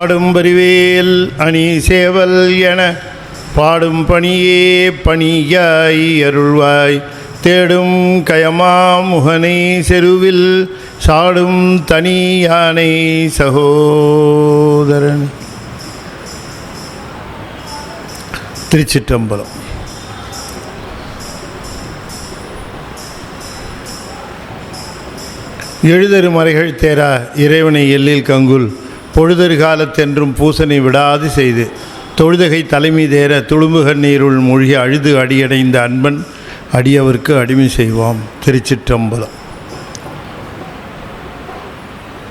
பாடும் பரிவேல் அணி சேவல் என பாடும் பணியே பணியாய் அருள்வாய் தேடும் கயமா முகனை செருவில் சாடும் தனி யானை சகோதரன். திருச்சிற்றம்பலம். எழுதரு மறைகள் தேரா இறைவனை எல்லில் கங்குல் பொழுதரு காலத்தென்றும் பூசனை விடாது செய்து தொழுதகை தலைமை தேர துளும்புகன் நீருள் மூழ்கி அழுது அடியடைந்த அன்பன் அடியவர்க்கு அடிமை செய்வோம். திருச்சிற்றம்பலம்.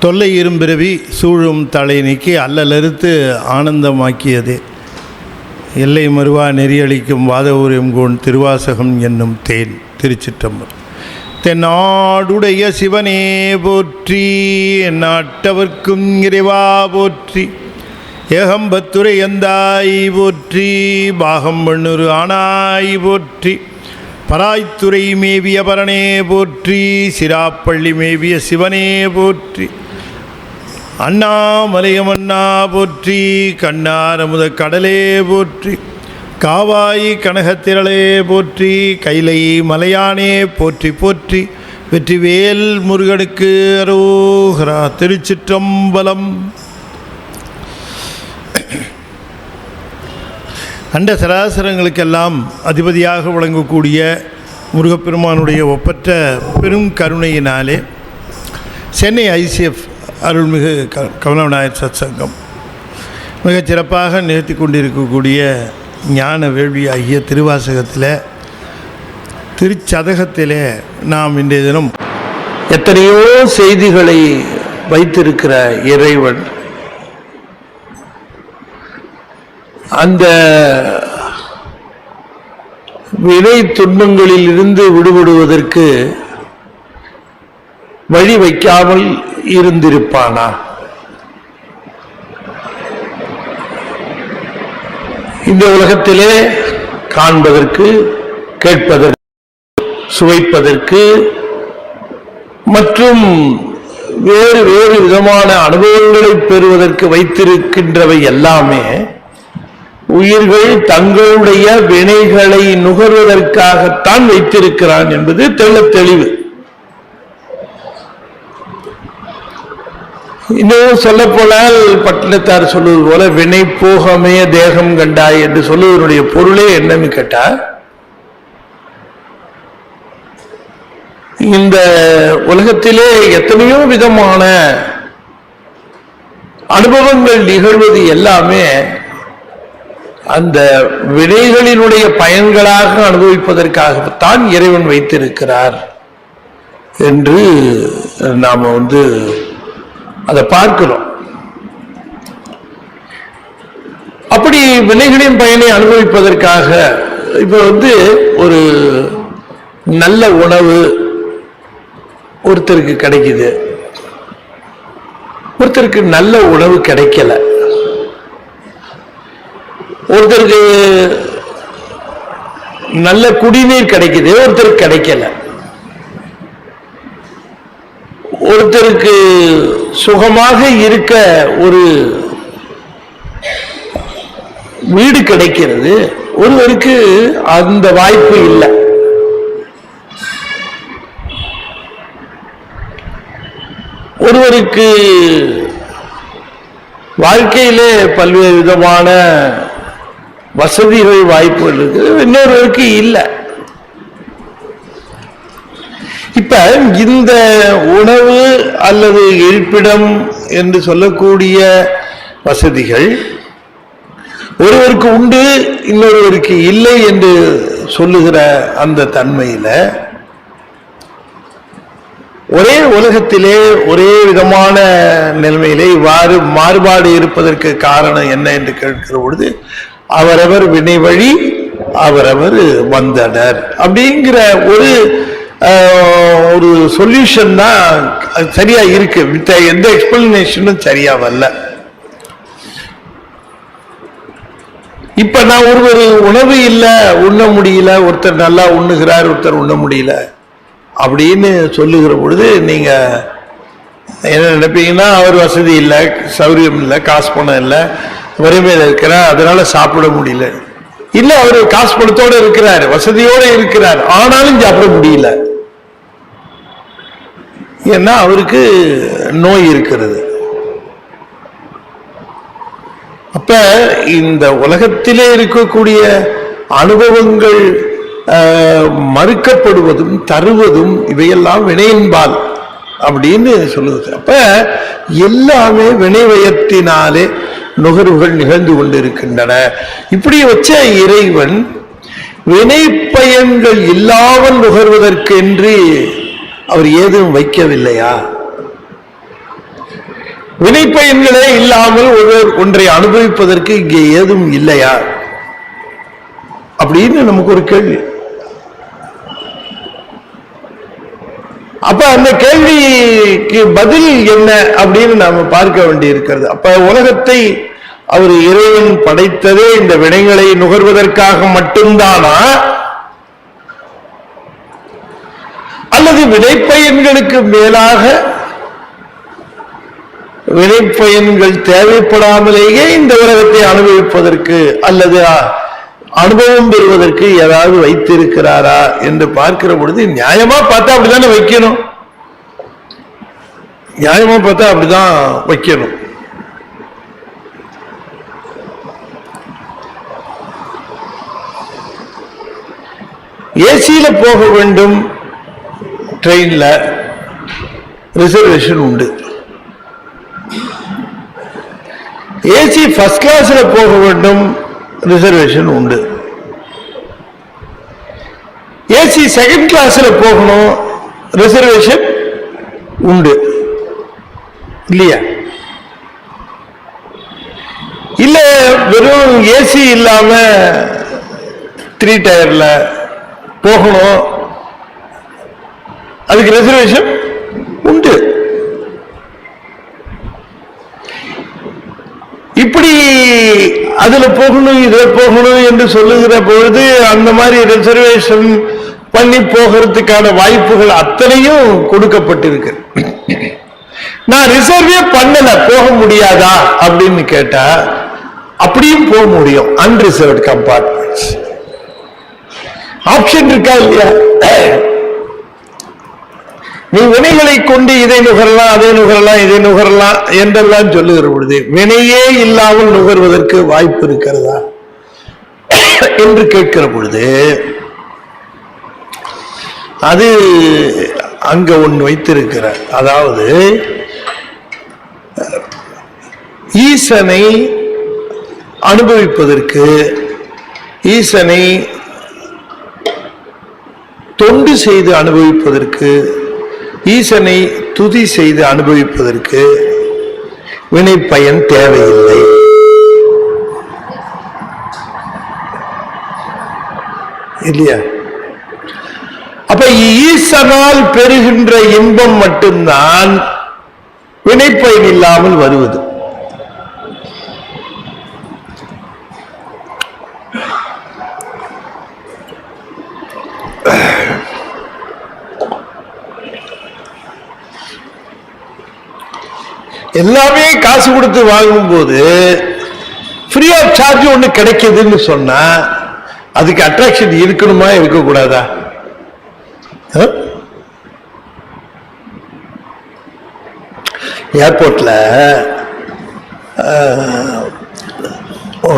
தொல்லை இரும்பிறவி சூழும் தலை நீக்கி அல்லலறுத்து ஆனந்தமாக்கியதே எல்லை மறுவா நெறியளிக்கும் வாதவூரியங்கோன் திருவாசகம் என்னும் தேன். திருச்சிற்றம்பலம். தென்னாடுடைய சிவனே போற்றி, நாட்டவர்க்கும் இறைவா போற்றி, ஏகம்பத்துரை எந்தாய் போற்றி, பாகம் பண்ணுரு ஆனாய் போற்றி, பராய்த்துறை மேவிய பரனே போற்றி, சிராப்பள்ளி மேவிய சிவனே போற்றி, அண்ணாமலையமண்ணா போற்றி, கண்ணாரமுத கடலே போற்றி, காவாய் கனகத்திரளே போற்றி, கைலை மலையானே போற்றி போற்றி, வெற்றிவேல் முருகனுக்கு அரோகரா. திருச்சிற்றம்பலம். அண்ட சராசரங்களுக்கெல்லாம் அதிபதியாக விளங்கக்கூடிய முருகப்பெருமானுடைய ஒப்பற்ற பெரும் கருணையினாலே சென்னை ஐசிஎஃப் அருள்மிகு கமலநாயர் சத்சங்கம் மிகச்சிறப்பாக நிறுத்தி கொண்டிருக்கக்கூடிய ஞான வேள்வி ஆகிய திருவாசகத்தில் திருச்சதகத்தில் நாம் இன்றைய தினம் எத்தனையோ செய்திகளை வைத்திருக்கிற இறைவன் அந்த வினை துன்பங்களில் இருந்து விடுபடுவதற்கு வழி வைக்காமல் இருந்திருப்பானா? இந்த உலகத்திலே காண்பதற்கு, கேட்பதற்கு, சுவைப்பதற்கு மற்றும் வேறு வேறு விதமான அனுபவங்களை பெறுவதற்கு வைத்திருக்கின்றவை எல்லாமே உயிர்கள் தங்களுடைய வினைகளை நுகர்வதற்காகத்தான் வைத்திருக்கிறான் என்பது தெள்ளத் தெளிவு. இன்னும் சொல்ல போனால் பட்டினத்தார் சொல்லுவது போல வினை போகமே தேகம் கண்டாய் என்று சொல்லுவதனுடைய பொருளே என்னன்னு கேட்டா, இந்த உலகத்திலே எத்தனையோ விதமான அனுபவங்கள் நிகழ்வது எல்லாமே அந்த வினைகளினுடைய பயன்களாக அனுபவிப்பதற்காகத்தான் இறைவன் வைத்திருக்கிறார் என்று நாம அதை பார்க்கிறோம். அப்படி வினைகளின் பயனை அனுபவிப்பதற்காக இப்ப ஒரு நல்ல உணவு ஒருத்தருக்கு கிடைக்குது, ஒருத்தருக்கு நல்ல உணவு கிடைக்கல, ஒருத்தருக்கு நல்ல குடிநீர் கிடைக்குது, ஒருத்தருக்கு கிடைக்கல, ஒருத்தருக்கு சுகமாக இருக்க ஒரு வீடு கிடைக்கிறது, ஒருவருக்கு அந்த வாய்ப்பு இல்லை. ஒருவருக்கு வாழ்க்கையிலே பல்வேறு விதமான வசதிகள் வாய்ப்புகள் இருக்குது, இன்னொருவருக்கு இல்லை. இப்ப இந்த உணவு அல்லது இருப்பிடம் என்று சொல்லக்கூடிய வசதிகள் ஒருவருக்கு உண்டு, இன்னொருவருக்கு இல்லை என்று சொல்லுகிற அந்த தன்மையில ஒரே உலகத்திலே ஒரே விதமான நிலைமையிலே இவ்வாறு மாறுபாடு இருப்பதற்கு காரணம் என்ன என்று கேட்கிற பொழுது அவரவர் வினை வழி அவரவர் வந்தனர் அப்படிங்கிற ஒரு சொல்யூஷன் தான் சரியா இருக்கு. எந்த எக்ஸ்பிளனேஷனும் சரியா வரல. இப்ப நான் ஒருவர் உணவு இல்லை, உண்ண முடியல, ஒருத்தர் நல்லா உண்ணுகிறார், ஒருத்தர் உண்ண முடியல அப்படின்னு சொல்லுகிற பொழுது நீங்க என்ன நினைப்பீங்கன்னா, அவர் வசதி இல்லை, சௌரியம் இல்லை, காசு பணம் இல்லை, வறுமையில் இருக்கிறார், அதனால சாப்பிட முடியல. இல்ல, அவரு காசு பணத்தோட இருக்கிறார், வசதியோட இருக்கிறார், ஆனாலும் சாப்பிட முடியல. ஏன்னா அவருக்கு நோய் இருக்கிறது. அப்ப இந்த உலகத்திலே இருக்கக்கூடிய அனுபவங்கள் மறுக்கப்படுவதும் தருவதும் இவையெல்லாம் வினையின்பால் அப்படின்னு சொல்லுது. அப்ப எல்லாமே வினைவயத்தினாலே நுகர்வுகள் நிகழ்ந்து கொண்டிருக்கின்றன. இப்படி வச்ச இறைவன் வினை பயன்கள் இல்லாமல் நுகர்வதற்கென்று அவர் ஏதும் வைக்கவில்லையா? வினை பயன்களே இல்லாமல் ஒன்றை அனுபவிப்பதற்கு இங்கே ஏதும் இல்லையா அப்படின்னு நமக்கு ஒரு கேள்வி. அப்ப அந்த கேள்விக்கு பதில் என்ன அப்படின்னு நாம பார்க்க வேண்டி இருக்கிறது. அப்ப உலகத்தை அவர் இறைவன் படைத்ததே இந்த வினைகளை நுகர்வதற்காக மட்டும்தானா, அல்லது வினைப்பயன்களுக்கு மேலாக வினைப்பயன்கள் தேவைப்படாமலேயே இந்த உலகத்தை அனுபவிப்பதற்கு அல்லது அனுபவம் பெறுவதற்கு ஏதாவது வைத்திருக்கிறாரா என்று பார்க்கிற பொழுது நியாயமா பார்த்தா அப்படித்தானே வைக்கணும். நியாயமா பார்த்தா அப்படிதான் வைக்கணும். ஏசியில போக வேண்டும், ட்ரெயின்ல ரிசர்வேஷன் உண்டு. ஏசி ஃபர்ஸ்ட் கிளாஸ்ல போக வேண்டும், ரிசர்வேஷன் உண்டு. ஏசி செகண்ட் கிளாஸ்ல போகணும், ரிசர்வேஷன் உண்டு இல்லையா? இல்ல வெறும் ஏசி இல்லாம 3 டயர்ல போகணும், அதுக்கு ரிசர்வேஷன் உண்டு. இப்படி அதுல போகணும் இதுல போகணும் என்று சொல்லுகிற பொழுது அந்த மாதிரி ரிசர்வேஷன் பண்ணி போகிறதுக்கான வாய்ப்புகள் அத்தனையும் கொடுக்கப்பட்டிருக்கு. நான் ரிசர்வே பண்ணல, போக முடியாதா அப்படின்னு கேட்டா அப்படியும் போக முடியும். அன்ரிசர்வ்ட் கம்பார்ட்மெண்ட்ஸ் ஆப்ஷன் இருக்கா இல்லையா? நீ வினைகளை கொண்டு இதை நுகரலாம், அதை நுகரலாம், இதை நுகரலாம் என்றெல்லாம் சொல்லுகிற பொழுது வினையே இல்லாமல் நுகர்வதற்கு வாய்ப்பு இருக்கிறதா என்று கேட்கிற பொழுது அது அங்க ஒன்று வைத்திருக்கிறார். அதாவது ஈசனை அனுபவிப்பதற்கு, ஈசனை தொண்டு செய்து அனுபவிப்பதற்கு, ஈசனை துதி செய்து அனுபவிப்பதற்கு வினை பயன் தேவையில்லை. இல்லையா? அப்ப ஈசனால் பெறுகின்ற இன்பம் மட்டும்தான் வினைப்பயன் இல்லாமல் வருவது. எல்லாமே காசு கொடுத்து வாங்கும் போது ஃப்ரீ ஆஃப் சார்ஜ் ஒண்ணு கிடைக்குதுன்னு சொன்னா அதுக்கு அட்ராக்ஷன் இருக்கணுமா இருக்கக்கூடாதா? ஏர்போர்ட்ல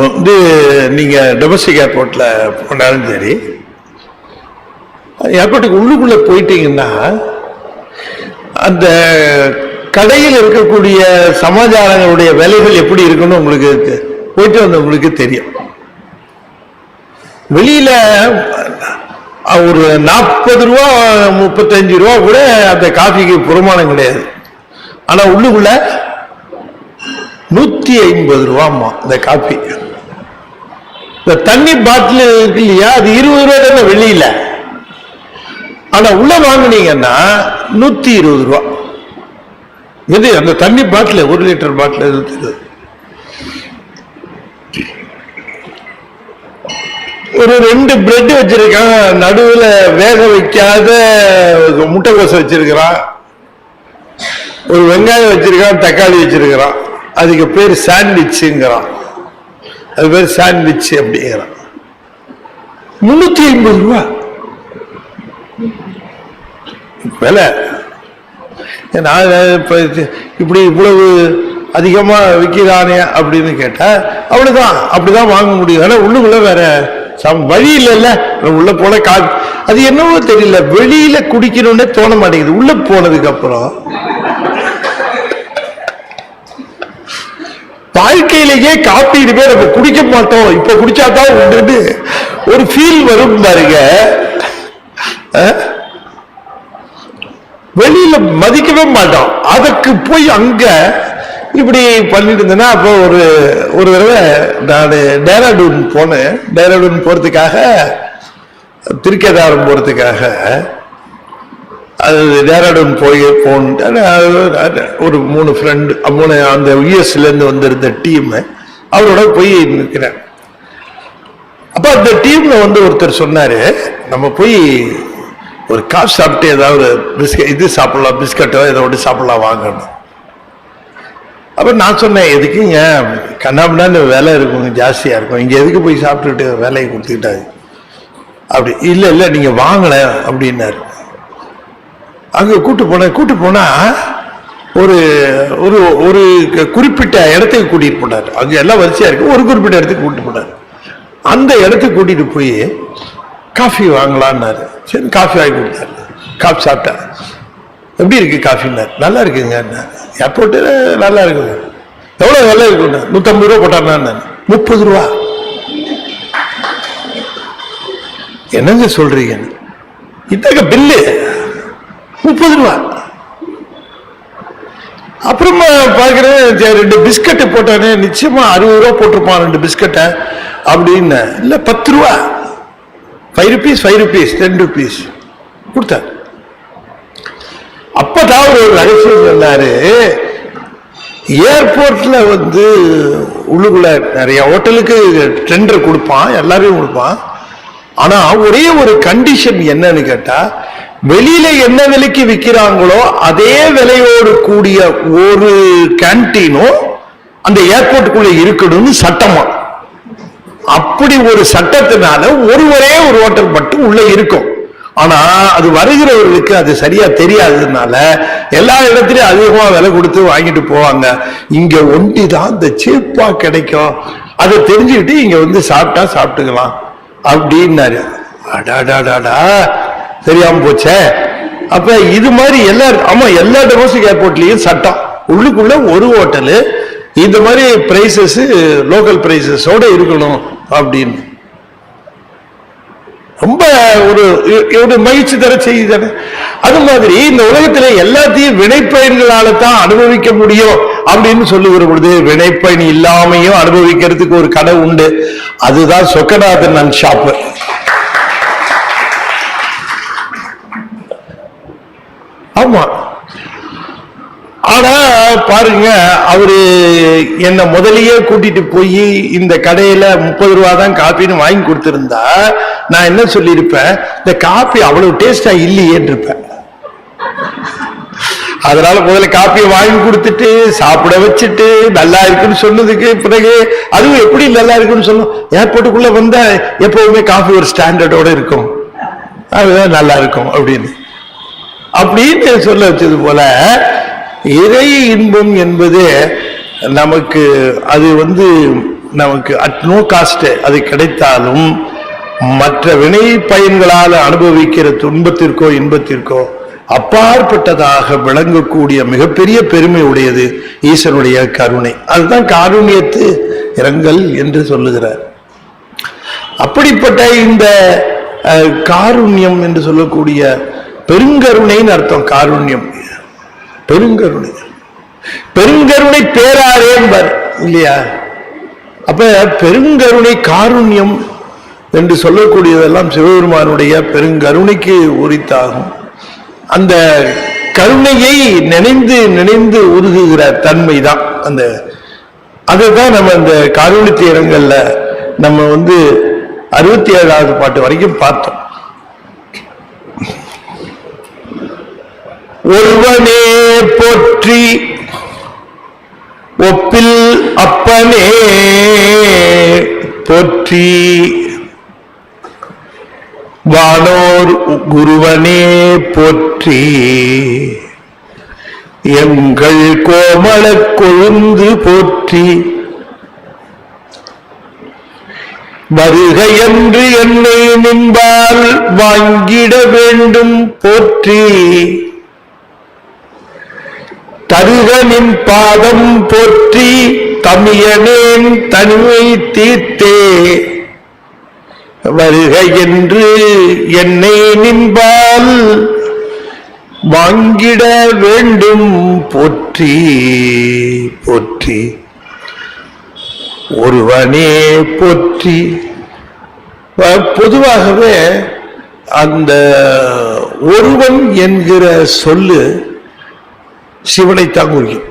வந்து நீங்க டொமஸ்டிக் ஏர்போர்ட்ல போனாலும் சரி, ஏர்போர்ட்டுக்கு உள்ளுக்குள்ள போயிட்டீங்கன்னா அந்த கடையில் இருக்கக்கூடிய சமாச்சாரங்களுடைய விலைகள் எப்படி இருக்குன்னு உங்களுக்கு போயிட்டு வந்தவங்களுக்கு தெரியும். வெளியில ஒரு 40 ரூபா 35 ரூபா கூட அந்த காஃபிக்கு புறமானம் கிடையாது. ஆனா உள்ளுக்குள்ள 150 ரூபாமா இந்த காஃபி. இந்த தண்ணி பாட்டில் இருக்கு இல்லையா, அது 20 ரூபா தானே வெளியில. ஆனா உள்ள வாங்கினீங்கன்னா 120 ரூபா. எது அந்த தண்ணி பாட்டில், 1 லிட்டர் பாட்டில் இருக்குது. ஒரு 2 பிரெட் வச்சிருக்கான், நடுவில் வேக வைக்காத முட்டைக்கோசை வச்சிருக்கிறான், ஒரு வெங்காயம் வச்சிருக்கான், தக்காளி வச்சிருக்கிறான், அதுக்கு பேர் சாண்ட்விச்சுங்கிறான். அது பேர் சாண்ட்விச் அப்படிங்கிறான். 350 ரூபா விலை. இப்படி இவ்வளவு அதிகமா விற்கிறானே அப்படின்னு கேட்டா அவ்வளவுதான், அப்படிதான் வாங்க முடியும். ஆனா உள்ளுக்குள்ள வேற வழி இல்லைல்ல. உள்ள போன அது என்னவோ தெரியல, வெளியில குடிக்கணும்னே தோண மாட்டேங்குது. உள்ள போனதுக்கு அப்புறம் வாழ்க்கையிலேயே காப்பி இனிமே நம்ம குடிக்க மாட்டோம், இப்ப குடிச்சாதான் உண்டு ஒரு ஃபீல் வரும் பாருங்க. வெளியில மதிக்கவே மாட்டோம். அதுக்கு போய் அங்க இப்படி பண்ணிட்டு இருந்தேன்னா, அப்போ ஒரு தடவை நான் டேராடூன் போனேன். டேராடூன் போறதுக்காக, திருக்கேதாரம் போறதுக்காக, அது டேராடூன் போன ஒரு 3 ஃப்ரெண்டு, அந்த யூஎஸ்ல இருந்து வந்திருந்த டீம், அவரோட போய் நிற்கிறேன். அப்ப அந்த டீம்ல ஒருத்தர் சொன்னாரு, நம்ம போய் ஒரு காசு சாப்பிட்டு ஏதாவது பிஸ்கட் இது சாப்பிடலாம், பிஸ்கட்டோ ஏதோ ஒன்று சாப்பிடலாம் வாங்கணும். அப்ப நான் சொன்னேன், எதுக்குங்க கண்ணாமண்ணான்னு வேலை இருக்கும், ஜாஸ்தியா இருக்கும், இங்க எதுக்கு போய் சாப்பிட்டுட்டு வேலையை கொடுத்துக்கிட்டாரு அப்படி. இல்ல நீங்க வாங்கல அப்படின்னாரு. அங்க கூட்டு போனா ஒரு ஒரு ஒரு குறிப்பிட்ட இடத்துக்கு கூட்டிட்டு போனார். அங்க எல்லாம் வரிசையா இருக்கு, ஒரு குறிப்பிட்ட இடத்துக்கு கூட்டிட்டு போனார். அந்த இடத்துக்கு கூட்டிட்டு போய் காஃபி வாங்கலான்னாரு. சரி காஃபி வாங்கி கொடுத்தாரு. காஃபி சாப்பிட்டேன். எப்படி இருக்கு காஃபின்னாரு. நல்லா இருக்குங்க. ஏர்போர்ட்டு நல்லா இருக்குங்க. எவ்வளவு நல்லா இருக்குங்க? 150 ரூபா போட்டாருன்னா. 30 ரூபா. என்னங்க சொல்றீங்க? இத்தக பில்லு 30 ரூபா. அப்புறமா பாக்குறேன், 2 பிஸ்கட் போட்டானே, நிச்சயமா 60 ரூபா போட்டிருப்பான் 2 பிஸ்கட்டை அப்படின்னு. இல்ல 10 ரூபா, 5 rupees 10 rupees கொடுத்தார். அப்பதான் ஒரு ரகசியம் சொன்னாரு. ஏர்போர்ட்ல உள்ளுக்குள்ள நிறைய ஹோட்டலுக்கு டெண்டர் கொடுப்பான், எல்லாரையும் கொடுப்பான். ஆனா ஒரே ஒரு கண்டிஷன் என்னன்னு கேட்டா, வெளியில என்ன விலைக்கு விற்கிறாங்களோ அதே விலையோடு கூடிய ஒரு கேன்டீனும் அந்த ஏர்போர்ட்டுக்குள்ள இருக்கணும்னு சட்டமா. அப்படி ஒரு சட்டத்தினால ஒரே ஒரு ஹோட்டல் மட்டும் உள்ள இருக்கும். ஆனா அது வருகிறவர்களுக்கு அது சரியா தெரியாததுனால எல்லா இடத்துலயும் அதிகமா விலை கொடுத்து வாங்கிட்டு போவாங்க. இங்க ஒண்டிதான் இந்த சீப்பா கிடைக்கும், அதை தெரிஞ்சுக்கிட்டு இங்க சாப்பிட்டா சாப்பிட்டுக்கலாம் அப்படின்னாரு. அடாடாடாடா, தெரியாம போச்சே. அப்ப இது மாதிரி எல்லா டொமஸ்டிக் ஏர்போர்ட்லயும் சட்டம், உள்ளுக்குள்ள ஒரு ஹோட்டலு இந்த மாதிரி பிரைசஸ் லோக்கல் பிரைசஸோட இருக்கணும் அப்படின்னு. ரொம்ப ஒரு மகிழ்ச்சி தர செய்தி தானே. அது மாதிரி இந்த உலகத்துல எல்லாத்தையும் வினைப்பயன்களால தான் அனுபவிக்க முடியும் அப்படின்னு சொல்லுகிற பொழுது, வினைப்பயன் இல்லாமையும் அனுபவிக்கிறதுக்கு ஒரு கடை உண்டு. அதுதான் சொக்கநாதன் அண்ட் ஷாப்பு. ஆமா. ஆனா பாருங்க, அவரு என்ன முதலியே கூட்டிட்டு போய் இந்த கடையில 30 ரூபா தான் காப்பின்னு வாங்கி கொடுத்திருந்தா நான் என்ன சொல்லியிருப்பேன், இந்த காப்பி அவ்வளவு டேஸ்டா இல்லையேன்னு இருப்பேன். அதனால முதல்ல காப்பியை வாங்கி கொடுத்துட்டு சாப்பிட வச்சுட்டு நல்லா இருக்குன்னு சொன்னதுக்கு பிறகு, அதுவும் எப்படி நல்லா இருக்குன்னு சொல்லும், ஏர்போர்ட்டுக்குள்ள வந்தா எப்பவுமே காஃபி ஒரு ஸ்டாண்டர்டோட இருக்கும், அதுதான் நல்லா இருக்கும் அப்படின்னு சொல்ல வச்சது போல, இறை இன்பம் என்பது நமக்கு அது நமக்கு அட் நோ காஸ்ட் அது கிடைத்தாலும், மற்ற வினை பயன்களால் அனுபவிக்கிற துன்பத்திற்கோ இன்பத்திற்கோ அப்பாற்பட்டதாக விளங்கக்கூடிய மிகப்பெரிய பெருமை உடையது ஈசனுடைய கருணை. அதுதான் காருண்யத்து இரங்கல் என்று சொல்லுகிறார். அப்படிப்பட்ட இந்த காருண்யம் என்று சொல்லக்கூடிய பெருங்கருணைன்னு அர்த்தம். காருண்யம் பெருங்கருணை, பெருங்கருணை பேராரேம்பார் இல்லையா? அப்ப பெருங்கருணை காருண்யம் என்று சொல்லக்கூடியதெல்லாம் சிவபெருமானுடைய பெருங்கருணைக்கு உரித்தாகும். அந்த கருணையை நினைந்து நினைந்து உருகுகிற தன்மைதான் அதுதான் நம்ம இந்த காருண்யத்து இரங்கல்ல நம்ம 67வது பாட்டு வரைக்கும் பார்த்தோம். ஒருவனே போற்றி ஒப்பில் அப்பனே போற்றி வானோர் குருவனே போற்றி எங்கள் கோமள கொழுந்து போற்றி வருக என்று என்னை நின்பால் வாங்கிட வேண்டும் போற்றி தருக நின் பாதம் போற்றி தமியனேன் தனிமை தீர்த்தே வருக என்று என்னை நின்பால் வாங்கிட வேண்டும் போற்றி போற்றி ஒருவனே போற்றி. பொதுவாகவே அந்த ஒருவன் என்கிற சொல்லு சிவனைத்தான் குறிக்கும்.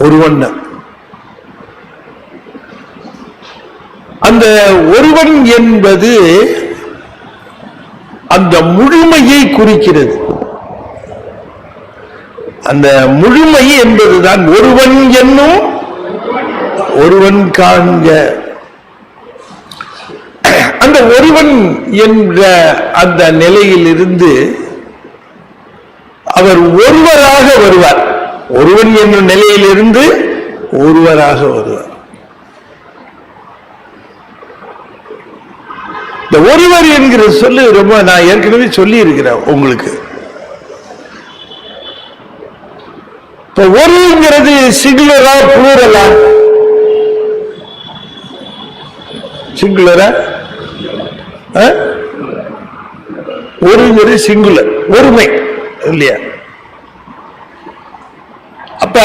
ஒருவன் அந்த ஒருவன் என்பது அந்த முழுமையை குறிக்கிறது. அந்த முழுமை என்பதுதான் ஒருவன் என்னும் ஒருவன் காண்க. அந்த ஒருவன் என்ற அந்த நிலையில் இருந்து அவர் ஒருவராக வருவார். ஒருவன் என்ற நிலையிலிருந்து ஒருவராக வருவார். இந்த ஒருவர் என்கிற சொல்லு ரொம்ப நான் ஏற்கனவே சொல்லி இருக்கிறேன் உங்களுக்கு. இப்ப ஒருங்கிறது சிங்குலரா புளூரலா? சிங்குலரா? ஒருங்கிறது சிங்குலர், ஒருமை இல்லையா? அப்ப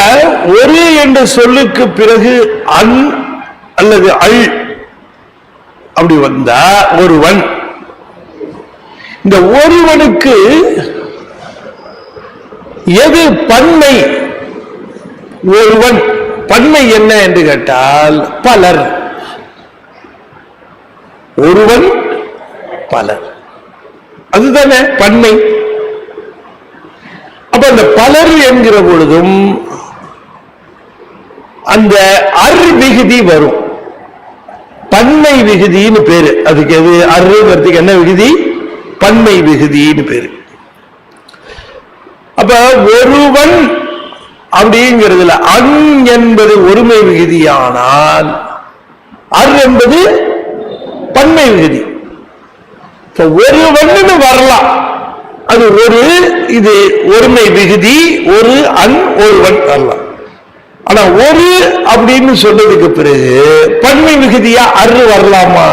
ஒரு என்ற சொல்லுக்கு பிறகு அன் அல்லது அள் அப்படி வந்தா ஒருவன். இந்த ஒருவனுக்கு எது பன்மை? ஒருவன் பன்மை என்ன என்று கேட்டால் பலர். ஒருவன் பலர், அதுதானே பன்மை. அப்ப அந்த பலர் என்கிற பொழுதும் அந்த அர் விகுதி வரும். பன்மை விகுதின்னு பேரு அதுக்கு. எது அருங்கிறதுக்கு என்ன விகுதி? பன்மை விகுதின்னு பேரு. அப்ப ஒருவன் அப்படிங்கிறதுல அன் என்பது ஒருமை விகுதியானால் அர் என்பது பன்மை விகுதி. ஒருவன் வரலாம், அது ஒரு இது ஒருமை விகுதி. ஒரு அன் ஒருவன் வரலாம். ஆனா ஒரு அப்படின்னு சொன்னதுக்கு பிறகு பன்மை விகுதியா அரு வரலாமா?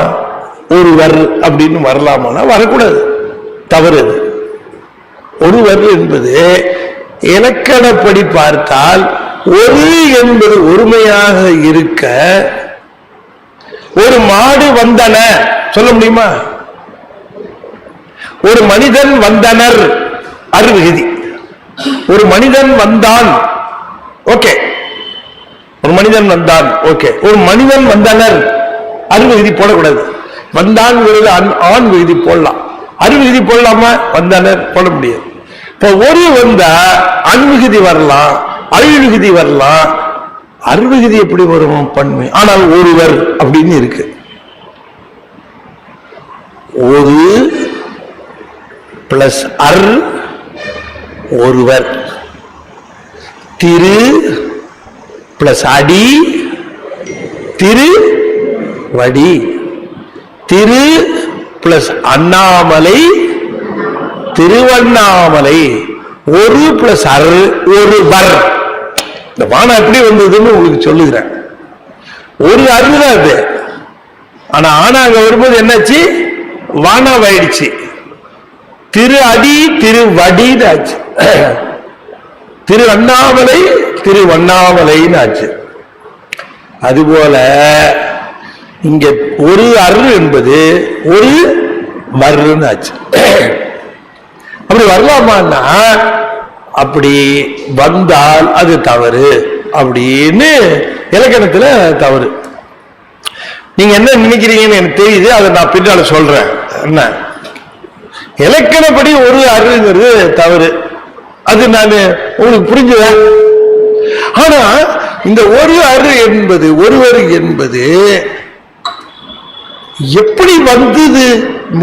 ஒருவர் அப்படின்னு வரலாமான்னா வரக்கூடாது, தவறு. ஒருவர் என்பது இலக்கணப்படி பார்த்தால் ஒரு என்பது ஒருமையாக இருக்க, ஒரு மாடு வந்தன சொல்ல முடியுமா? ஒரு மனிதன் வந்தனர் அரு விகுதி. ஒரு மனிதன் வந்தான், ஓகே. ஒரு மனிதன் வந்தான், ஓகே. ஒரு மனிதன் வந்தனர் அரு விகுதி போடக்கூடாது. வந்தான் ஆண் விகுதி போடலாம், அரு விகுதி போடலாமா? வந்தனர் போட முடியாது. இப்ப ஒரு வந்தா அன் விகுதி வரலாம், அழு விகுதி வரலாம். அரு விகுதி எப்படி வரும்? பன்மை. ஆனால் ஒருவர் அப்படின்னு இருக்கு. ஒரு பிளஸ் அர் ஒருவர். திரு பிளஸ் அடி திரு வடி. திரு பிளஸ் அண்ணாமலை திருவண்ணாமலை. ஒரு பிளஸ் அர் ஒருவர். இந்த வானம் எப்படி வந்ததுன்னு உங்களுக்கு சொல்லுகிறேன். ஒரு அருதான் அது. ஆனா ஆனாங்க வரும்போது என்னாச்சு? வானாவாயிடுச்சு. திரு அடி திருவடின்னு ஆச்சு. திரு அண்ணாமலை திருவண்ணாமலைன்னு ஆச்சு. அதுபோல இங்க ஒரு அரு என்பது ஒரு மருன்னு ஆச்சு. அப்படி வரலாமான்னா அப்படி வந்தால் அது தவறு அப்படின்னு இலக்கணத்துல தவறு. நீங்க என்ன நினைக்கிறீங்கன்னு எனக்கு தெரியுது, அதை நான் பின்னால சொல்றேன். என்ன இலக்கணப்படி ஒரு அருங்கிறது தவறு. அது நான் உங்களுக்கு புரிஞ்சுதா? ஆனா இந்த ஒரு அரு என்பது ஒருவர் என்பது எப்படி வந்தது,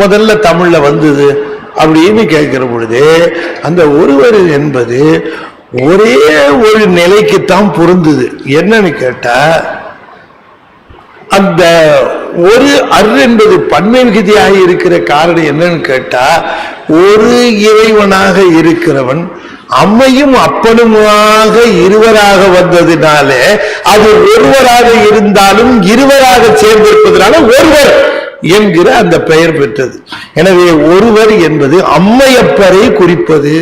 முதல்ல தமிழ்ல வந்தது அப்படின்னு கேட்கிற பொழுது அந்த ஒருவர் என்பது ஒரே ஒரு நிலைக்குத்தான் பொருந்தது. என்னன்னு கேட்டா, அந்த ஒரு அர் என்பது பன்மை விகுதியாக இருக்கிற காரணம் என்னன்னு கேட்டா, ஒரு இறைவனாக இருக்கிறவன் அம்மையும் அப்பனுமாக இருவராக வந்ததினால அது ஒருவராக இருந்தாலும் இருவராக சேர்ந்திருப்பதனால ஒருவர் என்கிற அந்த பெயர் பெற்றது. எனவே ஒருவர் என்பது அம்மையப்பரை குறிப்பது.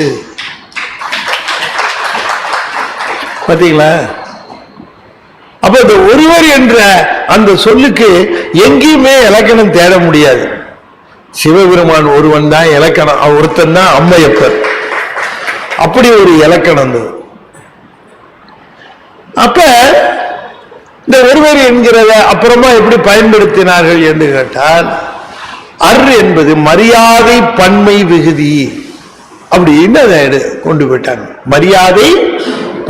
பாத்தீங்களா? அப்ப இந்த ஒருவர் என்ற அந்த சொல்லுக்கு எங்கேயுமே இலக்கணம் தேட முடியாது. சிவபெருமான் ஒருவன் தான் இலக்கணம், ஒருத்தன் தான் அம்மையப்பர். அப்படி ஒரு இலக்கணம். அப்ப இந்த ஒருவர் என்கிறத அப்புறமா எப்படி பயன்படுத்தினார்கள் என்று கேட்டால், அர் என்பது மரியாதை பன்மை விகுதி அப்படின்னு அதை கொண்டு போயிட்டாங்க. மரியாதை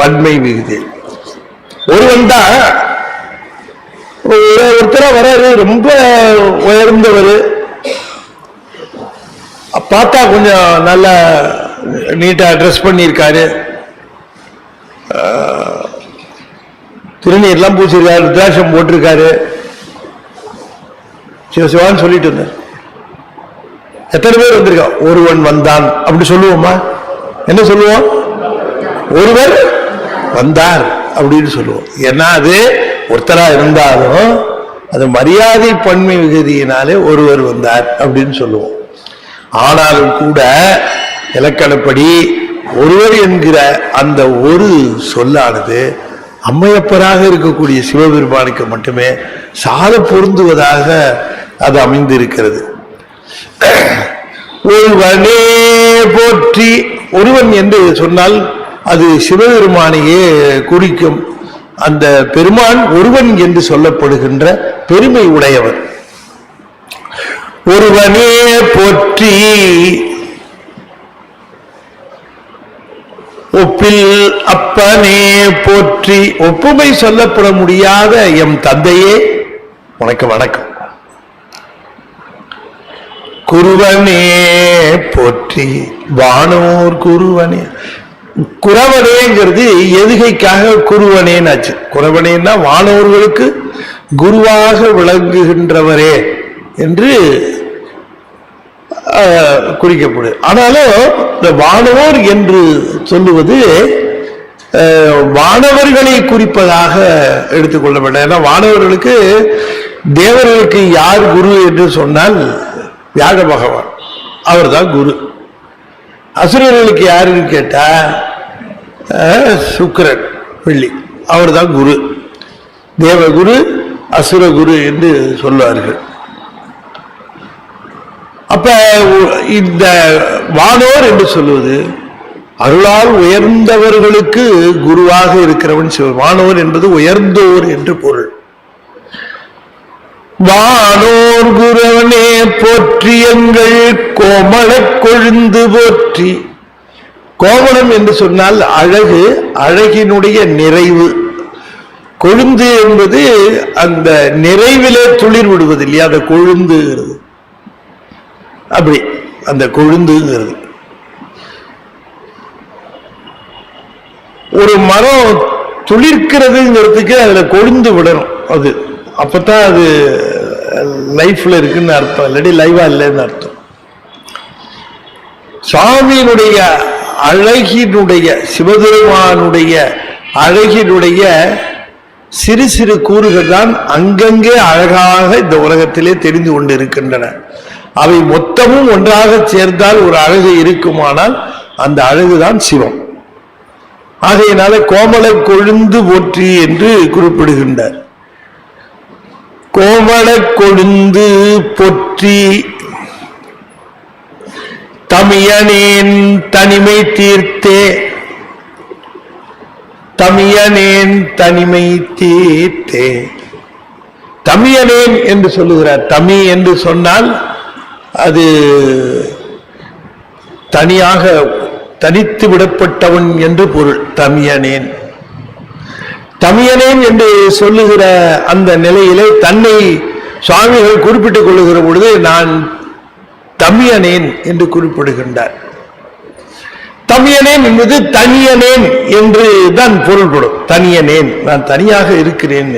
பன்மை விகுதி. ஒருவன் தான் ஒருத்தர வராரு, ரொம்ப உயர்ந்தவர், பார்த்தா கொஞ்சம் நல்ல நீட்டா ட்ரெஸ் பண்ணியிருக்காரு, திருநீர்லாம் பூசிருக்காரு, ருத்ராட்சம் போட்டிருக்காரு, சிவசிவான்னு சொல்லிட்டு இருந்தார். எத்தனை பேர் வந்திருக்கா? ஒருவன் வந்தான் அப்படி சொல்லுவோமா? என்ன சொல்லுவோம்? ஒருவர் வந்தார் அப்படின்னு சொல்லுவோம். ஏன்னா அது ஒருத்தரா இருந்தாலும் அது மரியாதை பன்மை விகுதியினாலே ஒருவர் வந்தார் அப்படின்னு சொல்லுவோம். ஆனாலும் கூட இலக்கணப்படி ஒருவர் என்கிற அந்த ஒரு சொல்லானது அம்மையப்பராக இருக்கக்கூடிய சிவபெருமானுக்கு மட்டுமே சால பொருந்துவதாக அது அமைந்திருக்கிறது. ஒருவனே போற்றி. ஒருவன் என்று சொன்னால் அது சிவபெருமானையே குறிக்கும். அந்த பெருமான் ஒருவன் என்று சொல்லப்படுகின்ற பெருமை உடையவர். ஒருவனே போற்றி ஒப்பில் அப்பனே போற்றி. ஒப்புமை சொல்லப்பட முடியாத எம் தந்தையே உனக்கு வணக்கம். குருவனே போற்றி. வானோர் குருவனே. குரவனேங்கிறது எதுகைக்காக குருவனேன்னாச்சு. குரவனேன்னா வானோர்களுக்கு குருவாக விளங்குகின்றவரே என்று குறிக்கப்படுது. ஆனாலும் இந்த வானோர் என்று சொல்லுவது வானவர்களை குறிப்பதாக எடுத்துக்கொள்ள வேண்டாம். ஏன்னா வானவர்களுக்கு தேவர்களுக்கு யார் குரு என்று சொன்னால் வியாழ பகவான், அவர் தான் குரு. அசுரர்களுக்கு யாருன்னு கேட்டா சுக்கிரன் வெள்ளி, அவர் தான் குரு. தேவகுரு அசுரகுரு என்று சொல்வார்கள். அப்ப இந்த வானோர் என்று சொல்லுவது அருளால் உயர்ந்தவர்களுக்கு குருவாக இருக்கிறவன் சிவன். வானோர் என்பது உயர்ந்தோர் என்று பொருள். வானோர் குருவனே போற்றி எங்கள் கோமள கொழுந்து போற்றி. கோமளம் என்று சொன்னால் அழகு, அழகினுடைய நிறைவு. கொழுந்து என்பது அந்த நிறைவிலே துளிர் விடுவது இல்லையா, அந்த கொழுந்துங்கிறது. அப்படி அந்த கொழுந்துங்கிறது ஒரு மரம் துளிர்க்கிறதுங்கிறதுக்கு அதுல கொழுந்து விடணும். அது அப்பதான் அது லைஃப்ல இருக்குன்னு அர்த்தம், இல்லாட்டி லைவா இல்லைன்னு அர்த்தம். சுவாமியினுடைய அழகினுடைய, சிவபெருமானுடைய அழகினுடைய சிறு சிறு கூறுகள் தான் அங்கங்கே அழகாக இந்த உலகத்திலே தெரிந்து கொண்டு இருக்கின்றன. அவை மொத்தமும் ஒன்றாக சேர்ந்தால் ஒரு அழகு இருக்குமானால் அந்த அழகுதான் சிவம். ஆகையினால கோமள கொழுந்து போற்றி என்று குறிப்பிடுகின்றார். கோமள கொழுந்து போற்றி. தமியனேன் தனிமை தீர்த்தே. தமியனேன் தனிமை தீர்த்தே. தமியனேன் என்று சொல்லுகிறார். தமி என்று சொன்னால் அது தனியாக தனித்து விடப்பட்டவன் என்று பொருள். தமியனேன் தமியனேன் என்று சொல்லுகிற அந்த நிலையிலே தன்னை சுவாமிகள் குறிப்பிட்டுக் கொள்ளுகிற பொழுது நான் தமியனேன் என்று குறிப்பிடுகின்றார். தமியனேன் என்பது தனியனேன் என்று தான் பொருள்படும். தனியனேன், நான் தனியாக இருக்கிறேன்.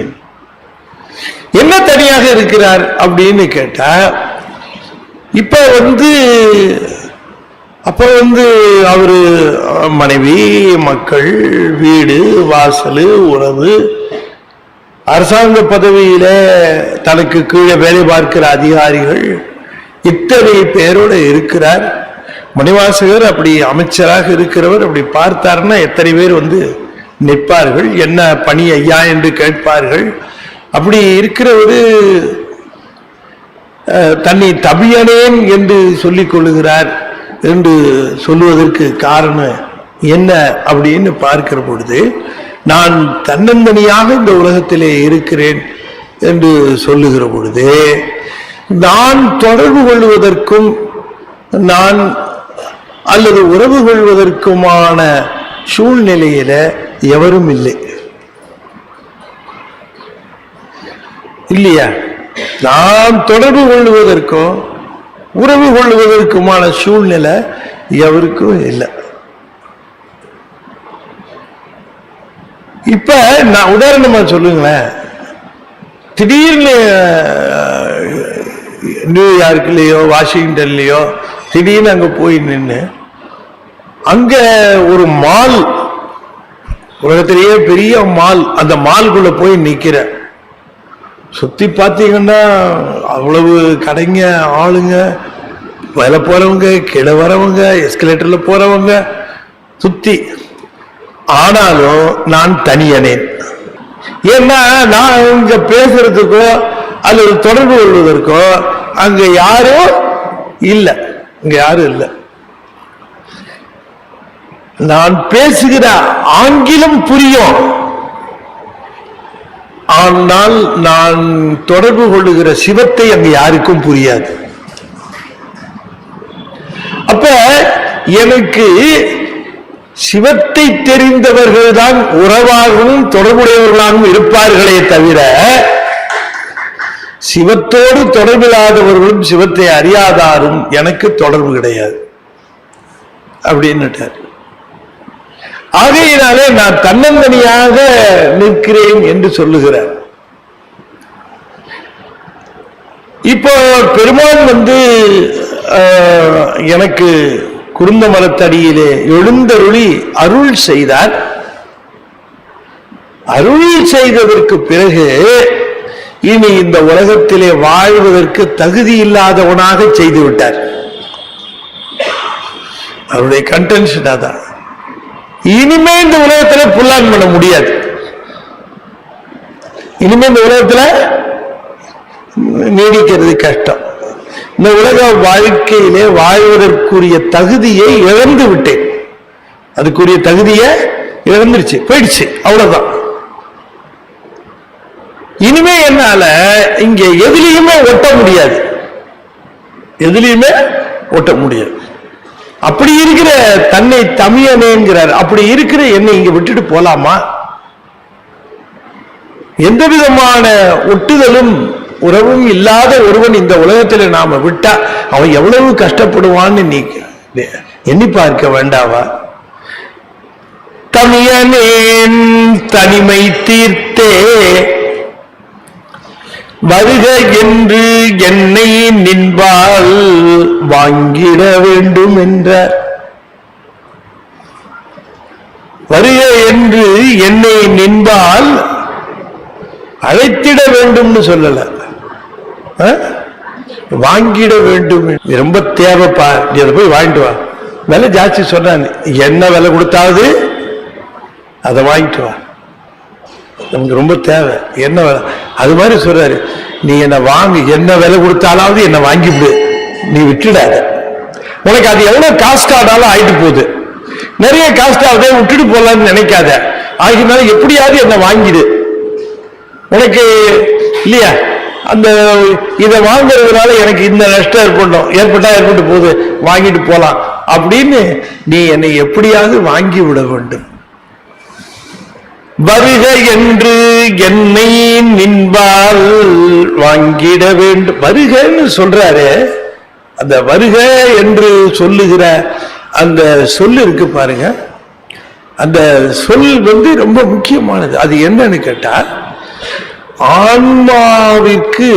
என்ன தனியாக இருக்கிறார் அப்படின்னு கேட்டா, அப்ப அவரு மனைவி, மக்கள், வீடு, வாசல், உறவு, அரசாங்க பதவியில தனக்கு கீழே வேலை பார்க்கிற அதிகாரிகள், இத்தனை பேரோடு இருக்கிறார். மணிவாசகர் அப்படி அமைச்சராக இருக்கிறவர் அப்படி பார்த்தாருன்னா எத்தனை பேர் நிற்பார்கள், என்ன பணி ஐயா என்று கேட்பார்கள். அப்படி இருக்கிறவரு தன்னை தமியனேன் என்று சொல்லிக் கொள்ளுகிறார் என்று சொல்லுவதற்கு காரணம் என்ன அப்படின்னு பார்க்கிற பொழுது, நான் தன்னந்தனியாக இந்த உலகத்திலே இருக்கிறேன் என்று சொல்லுகிற பொழுது, நான் தொடர்பு கொள்வதற்கும் நான் அல்லது உறவு கொள்வதற்குமான சூழ்நிலையில எவரும் இல்லை இல்லையா? நான் தொடர்பு கொள்வதற்கும் உறவு கொள்வதற்குமான சூழ்நிலை எவருக்கும் இல்லை. இப்ப நான் உதாரணமா சொல்லுங்களேன், திடீர்னு நியூயார்க்லயோ வாஷிங்டன்லயோ திடீர்னு அங்க போய் நின்று அங்க ஒரு மால், உலகத்திலேயே பெரிய மால், அந்த மால்குள்ள போய் நிக்கிற, சுத்தி பார்த்தீங்கன்னா அவ்வளவு கடைங்க, ஆளுங்க, மேல போறவங்க, கீழே வரவங்க, எஸ்கலேட்டர்ல போறவங்க சுத்தி. ஆனாலும் நான் தனியனேன். ஏன்னா நான் இங்க பேசுறதுக்கோ அல்லது தொடர்பு கொள்வதற்கோ அங்க யாரும் இல்லை, இங்க யாரும் இல்லை. நான் பேசுகிற ஆங்கிலம் புரியும், ஆனால் நான் தொடர்பு கொள்ளுகிற சிவத்தை அங்கு யாருக்கும் புரியாது. அப்ப எனக்கு சிவத்தை தெரிந்தவர்கள் தான் உறவாகவும் தொடர்புடையவர்களாகவும் இருப்பார்களே தவிர, சிவத்தோடு தொடர்பில்லாதவர்களும் சிவத்தை அறியாதாரும் எனக்கு தொடர்பு கிடையாது அப்படின்னுட்டார். ஆகையினாலே நான் தன்னந்தனியாக நிற்கிறேன் என்று சொல்லுகிறார். இப்போ பெருமான் எனக்கு குருந்த மரத்தடியிலே எழுந்தருளி அருள் செய்தார். அருள் செய்ததற்கு பிறகு இனி இந்த உலகத்திலே வாழ்வதற்கு தகுதி இல்லாதவனாக செய்து விட்டார். அவருடைய கன்டென்ஷன் அதான். இனிமே இந்த உலகத்துல புல்லான் பண்ண முடியாது. இனிமே இந்த உலகத்துல நீடிக்கிறது கஷ்டம். இந்த உலக வாழ்க்கையிலே வாழ்வதற்குரிய தகுதியை இழந்து விட்டேன். அதுக்குரிய தகுதியை இழந்துருச்சு, போயிடுச்சு, அவ்வளவுதான். இனிமே என்னால இங்க எதுலையுமே ஒட்ட முடியாது, எதுலையுமே ஒட்ட முடியாது. அப்படி இருக்கிற தன்னை தமியனேங்கிறார். அப்படி இருக்கிற என்னை இங்க விட்டுட்டு போலாமா? எந்த விதமான ஒட்டுதலும் உறவும் இல்லாத ஒருவன் இந்த உலகத்தில் நாம விட்டா அவன் எவ்வளவு கஷ்டப்படுவான்னு நீ எண்ணி பார்க்க வேண்டாவா? தமியனேன் தனிமை தீர்த்தே வருக என்று என்னை நின்பால் வாங்கிட வேண்டும் என்ற, வருக என்று என்னை நின்பால் அழைத்திட வேண்டும் சொல்லல, வாங்கிட வேண்டும். ரொம்ப தேவைப்பா, நீ அதை போய் வாங்கிட்டு வா. விலை ஜாஸ்தி சொன்னான், என்ன விலை கொடுத்தாவது அதை வாங்கிட்டு வா, நமக்கு ரொம்ப தேவை. என்ன விலை? அது மாதிரி சொல்றாரு, நீ என்ன வாங்கி, என்ன விலை கொடுத்தாலாவது என்ன வாங்கிவிடு, நீ விட்டுடாத. உனக்கு அது எவ்வளவு காஸ்ட் ஆனாலும் ஆயிட்டு போகுது, நிறைய காஸ்ட் ஆகுதே, விட்டுட்டு போலான்னு நினைக்காத. ஆகினாலும் எப்படியாவது என்ன வாங்கிடு, உனக்கு இல்லையா அந்த இதை வாங்குறதுனால எனக்கு இந்த நஷ்டம் ஏற்பட்டு போகுது, வாங்கிட்டு போலாம் அப்படின்னு நீ என்னை எப்படியாவது வாங்கி விட வேண்டும். வருக என்று என்னை நின்பால் வாங்கிட வேண்டும். வருகன்னு சொல்றாரு. அந்த வருக என்று சொல்லுகிற அந்த சொல்லு இருக்கு பாருங்க, அந்த சொல் ரொம்ப முக்கியமானது. அது என்னன்னு கேட்டா, ஆன்மாவிற்கு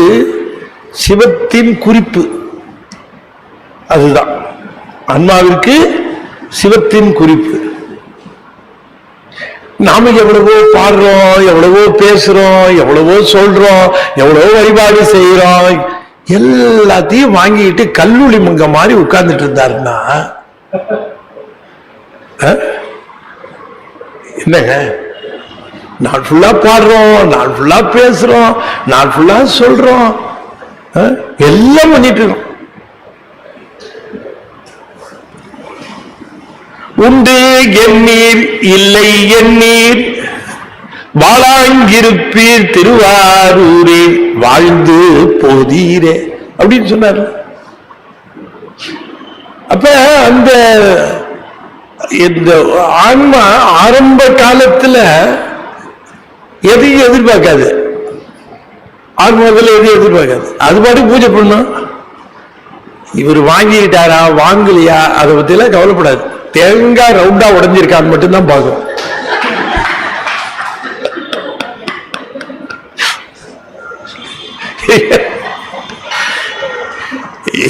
சிவத்தின் குறிப்பு. அதுதான் ஆன்மாவிற்கு சிவத்தின் குறிப்பு. நாம எவ்வளவோ பாடுறோம், எவ்வளவோ பேசுறோம், எவ்வளவோ சொல்றோம், எவ்வளவோ வழிபாடு செய்யறோம், எல்லாத்தையும் வாங்கிட்டு கல்லூரி மங்க மாதிரி உட்கார்ந்துட்டு இருந்தாருன்னா என்னங்க? நாள் ஃபுல்லா பாடுறோம், நாள் ஃபுல்லா பேசுறோம், நாள் ஃபுல்லா சொல்றோம், எல்லாம் பண்ணிட்டு இருக்கோம். உண்டு எண்ணீர் இல்லை எண்ணீர் வாழாங்கிருப்பீர் திருவாரூரே வாழ்ந்து போதீரே அப்படின்னு சொன்னார். அப்ப அந்த இந்த ஆன்மா ஆரம்ப காலத்துல எதையும் எதிர்பார்க்காது. ஆன்மாவில் எதையும் எதிர்பார்க்காது. அது பாட்டு பூஜை பண்ணும். இவர் வாங்கிட்டாரா வாங்கலையா அதை பத்தி எல்லாம் கவலைப்படாது. தேங்காய் ரவுண்டா உடைஞ்சிருக்கான்னு மட்டும்தான் பார்க்கும்.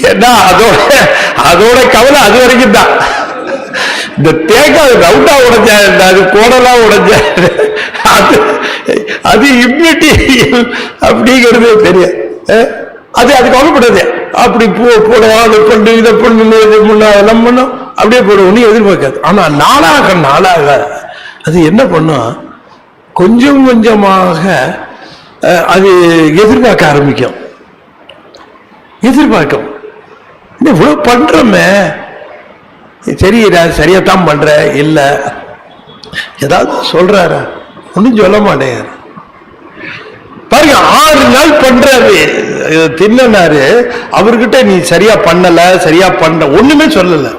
ஏன்னா அதோட கவலை அது வரைக்கும் தான். இந்த தேங்காய் ரவுண்டா உடைஞ்ச, அது கோடலா உடைஞ்ச, அது இம்யூனிட்டி அப்படிங்கிறது தெரியும். அது கவலைப்படாது. அப்படி போடுவோம், அதை பண்ணு, இதை பண்ணு, இது பண்ணு, அதெல்லாம் பண்ணும், அப்படியே போடுவோம், எதிர்பார்க்காது. ஆனா நாளாக நாளாக அது என்ன பண்ணும், கொஞ்சம் கொஞ்சமாக அது எதிர்பார்க்க ஆரம்பிக்கும். எதிர்பார்க்கும். இவ்வளவு பண்றோமே, சரிடா சரியாத்தான் பண்ற, இல்ல ஏதாவது சொல்றாரா, ஒன்னும் சொல்ல மாட்டேன். பாருங்க, 6 நாள் பண்றாரு தின்னாரு. அவர்கிட்ட நீ சரியா பண்ணல, சரியா பண்ண ஒண்ணுமே சொல்லல.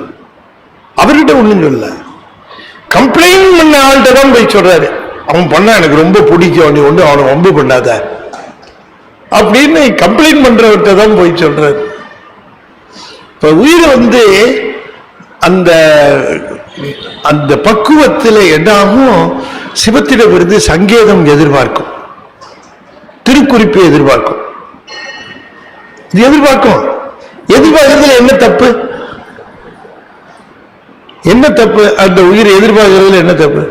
அவர்கிட்ட ஒண்ணும் சொல்லல. கம்ப்ளைண்ட் பண்ண ஆள்கிட்ட தான் போய் சொல்றாரு. அவன் பண்ண எனக்கு ரொம்ப பிடிக்கும், நீ ஒண்ணு அவனை வம்பு பண்ணாத அப்படின்னு கம்ப்ளைண்ட் பண்றவர்கிட்ட தான் போய் சொல்றாரு. இப்ப உயிர் அந்த அந்த பக்குவத்தில் என்னாகும், சிவத்திடம் இருந்து சங்கேதம் எதிர்பார்க்கும், திருக்குறிப்பு எதிர்பார்க்கும். இது எதிர்பார்க்கறதுல என்ன தப்பு? என்ன தப்பு? அந்த உயிர் எதிர்பார்க்கறதுல என்ன தப்பு?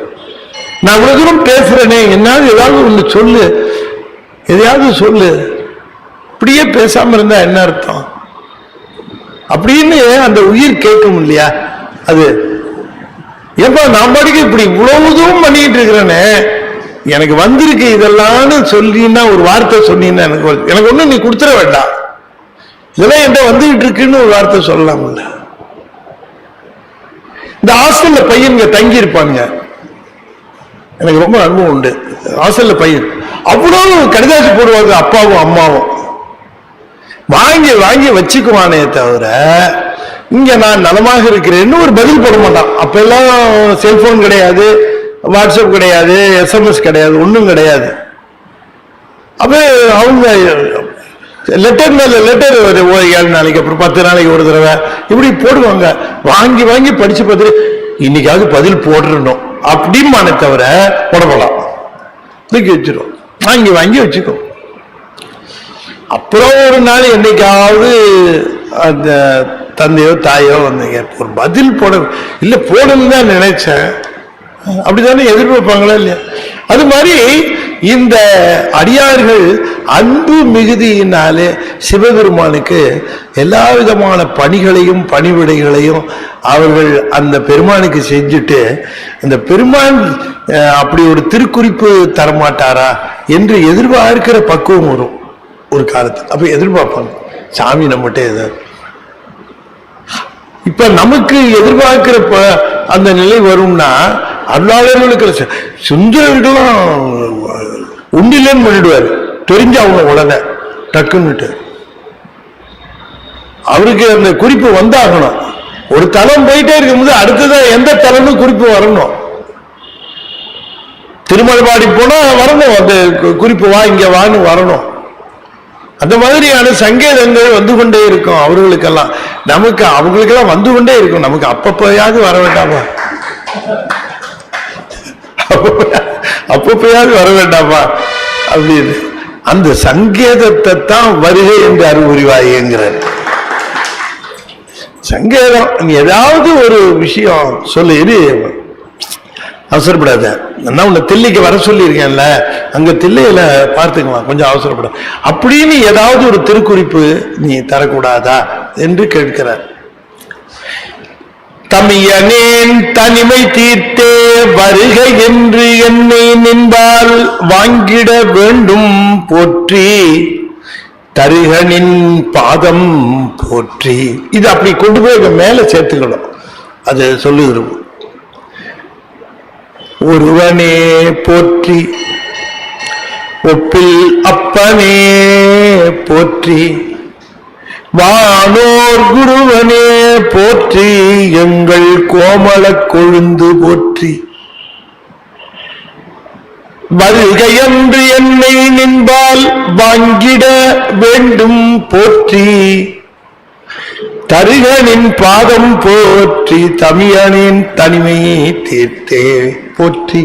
நான் இவ்வளவு தூரம் பேசுறேனே, என்னாவது ஏதாவது ஒண்ணு சொல்லு, எதையாவது சொல்லு. இப்படியே பேசாம இருந்தா என்ன அர்த்தம் அப்படின்னு அந்த உயிர் கேட்கும் இல்லையா? அது ஏப்பா நான் பாட்டுக்கு இப்படி இவ்வளவு தூரம் பண்ணிட்டு இருக்கிறேனே, எனக்கு வந்திருக்கு இதெல்லாம் சொல்லினா, ஒரு வார்த்தை சொன்னீங்கன்னா எனக்கு ஒண்ணு நீ கொடுத்துட வேண்டாம், இதெல்லாம் என்கிட்ட வந்துகிட்டு இருக்குன்னு ஒரு வார்த்தை சொல்லலாம்ல. இந்த ஹாஸ்டல்ல பையன்க தங்கி இருப்பானுங்க, எனக்கு ரொம்ப அனுபவம் உண்டு. ஹாஸ்டல்ல பையன் அவ்வளவு கடிதாசி போடுவாங்க, அப்பாவும் அம்மாவும் வாங்கி வாங்கி வச்சுக்குவானே தவிர இங்க நான் நலமாக இருக்கிறேன்னு ஒரு பதில் போட மாட்டான். அப்ப எல்லாம் செல்போன் கிடையாது, வாட்ஸ்அப் கிடையாது, SMS கிடையாது, ஒண்ணும் கிடையாது. அப்ப அவங்க லெட்டர் மேல லெட்டர் 7 நாளைக்கு அப்புறம் 10 நாளைக்கு ஒரு தடவை இப்படி போடுவாங்க. வாங்கி வாங்கி படிச்சு பார்த்துட்டு இன்னைக்காவது பதில் போட்டுறணும் அப்படிமானே தவிர போடலாம், தூக்கி வச்சிடும், வாங்கி வாங்கி வச்சுக்கோ. அப்புறம் ஒரு நாள் என்னைக்காவது அந்த தந்தையோ தாயோ வந்தீங்க, ஒரு பதில் போட இல்ல போடணும்னு தான் நினைச்சேன், அப்படித்தானே எதிர்பார்ப்பாங்களா இல்லையா? அது மாதிரி இந்த அடியார்கள் அன்பு மிகுதியினாலே சிவபெருமானுக்கு எல்லா விதமான பணிகளையும் பணிவிடைகளையும் அவர்கள் அந்த பெருமானுக்கு செஞ்சுட்டு, இந்த பெருமான் அப்படி ஒரு திருக்குறிப்பு தரமாட்டாரா என்று எதிர்பார்க்கிற பக்குவம் வரும் ஒரு காலத்தில். அப்ப எதிர்பார்ப்பாங்க சாமி நம்மகிட்ட ஏதாவது. இப்ப நமக்கு எதிர்பார்க்கிற அந்த நிலை வரும்னா, அருளாளர்களுக்கு சுந்தரர்களும் உண்டிலன்னு பண்ணிடுவாரு, தெரிஞ்சு அவங்க உடனே டக்குன்னுட்டு அவருக்கு அந்த குறிப்பு வந்தாகணும். ஒரு தலம் போயிட்டே இருக்கும்போது அடுத்ததான் எந்த தலம்னு குறிப்பு வரணும். திருமலைபாடி போனா வரணும், அந்த குறிப்பு வா இங்க வான்னு வரணும். அந்த மாதிரியான சங்கேதங்கள் வந்து கொண்டே இருக்கும் அவர்களுக்கெல்லாம். நமக்கு அவங்களுக்கெல்லாம் வந்து கொண்டே இருக்கும். நமக்கு அப்பப்பயாவது வர வேண்டாமா? அப்பப்பயாவது வர வேண்டாமா அப்படின்னு அந்த சங்கேதத்தை தான் வருகை என்று அறிவுரிவாய்ங்கிறார். சங்கேதம், நீ ஏதாவது ஒரு விஷயம் சொல்லு, அவசரப்படாத. நான் உன்னை தில்லைக்கு வர சொல்லியிருக்கேன்ல, அங்க தில்லையில பார்த்துக்கலாம், கொஞ்சம் அவசரப்பட அப்படின்னு ஏதாவது ஒரு திருக்குறிப்பு நீ தரக்கூடாதா என்று கேட்கிறார். தமியனேன் தனிமை தீர்த்தே வருக என்று என்னை நின்பால் வாங்கிட வேண்டும் போற்றி தருகனின் பாதம் போற்றி. இது அப்படி கொண்டு போய் மேல சேர்த்துக்கணும். அது சொல்லுகிறோம். ஒருவனே போற்றி ஒப்பில் அப்பனே போற்றி வானோர் குருவனே போற்றி எங்கள் கோமள கொழுந்து போற்றி வருக என்று என்னை நின்பால் வாங்கிட வேண்டும் போற்றி தருகனின் பாதம் போற்றி தமியனின் தனிமையை தீர்த்தே போற்றி.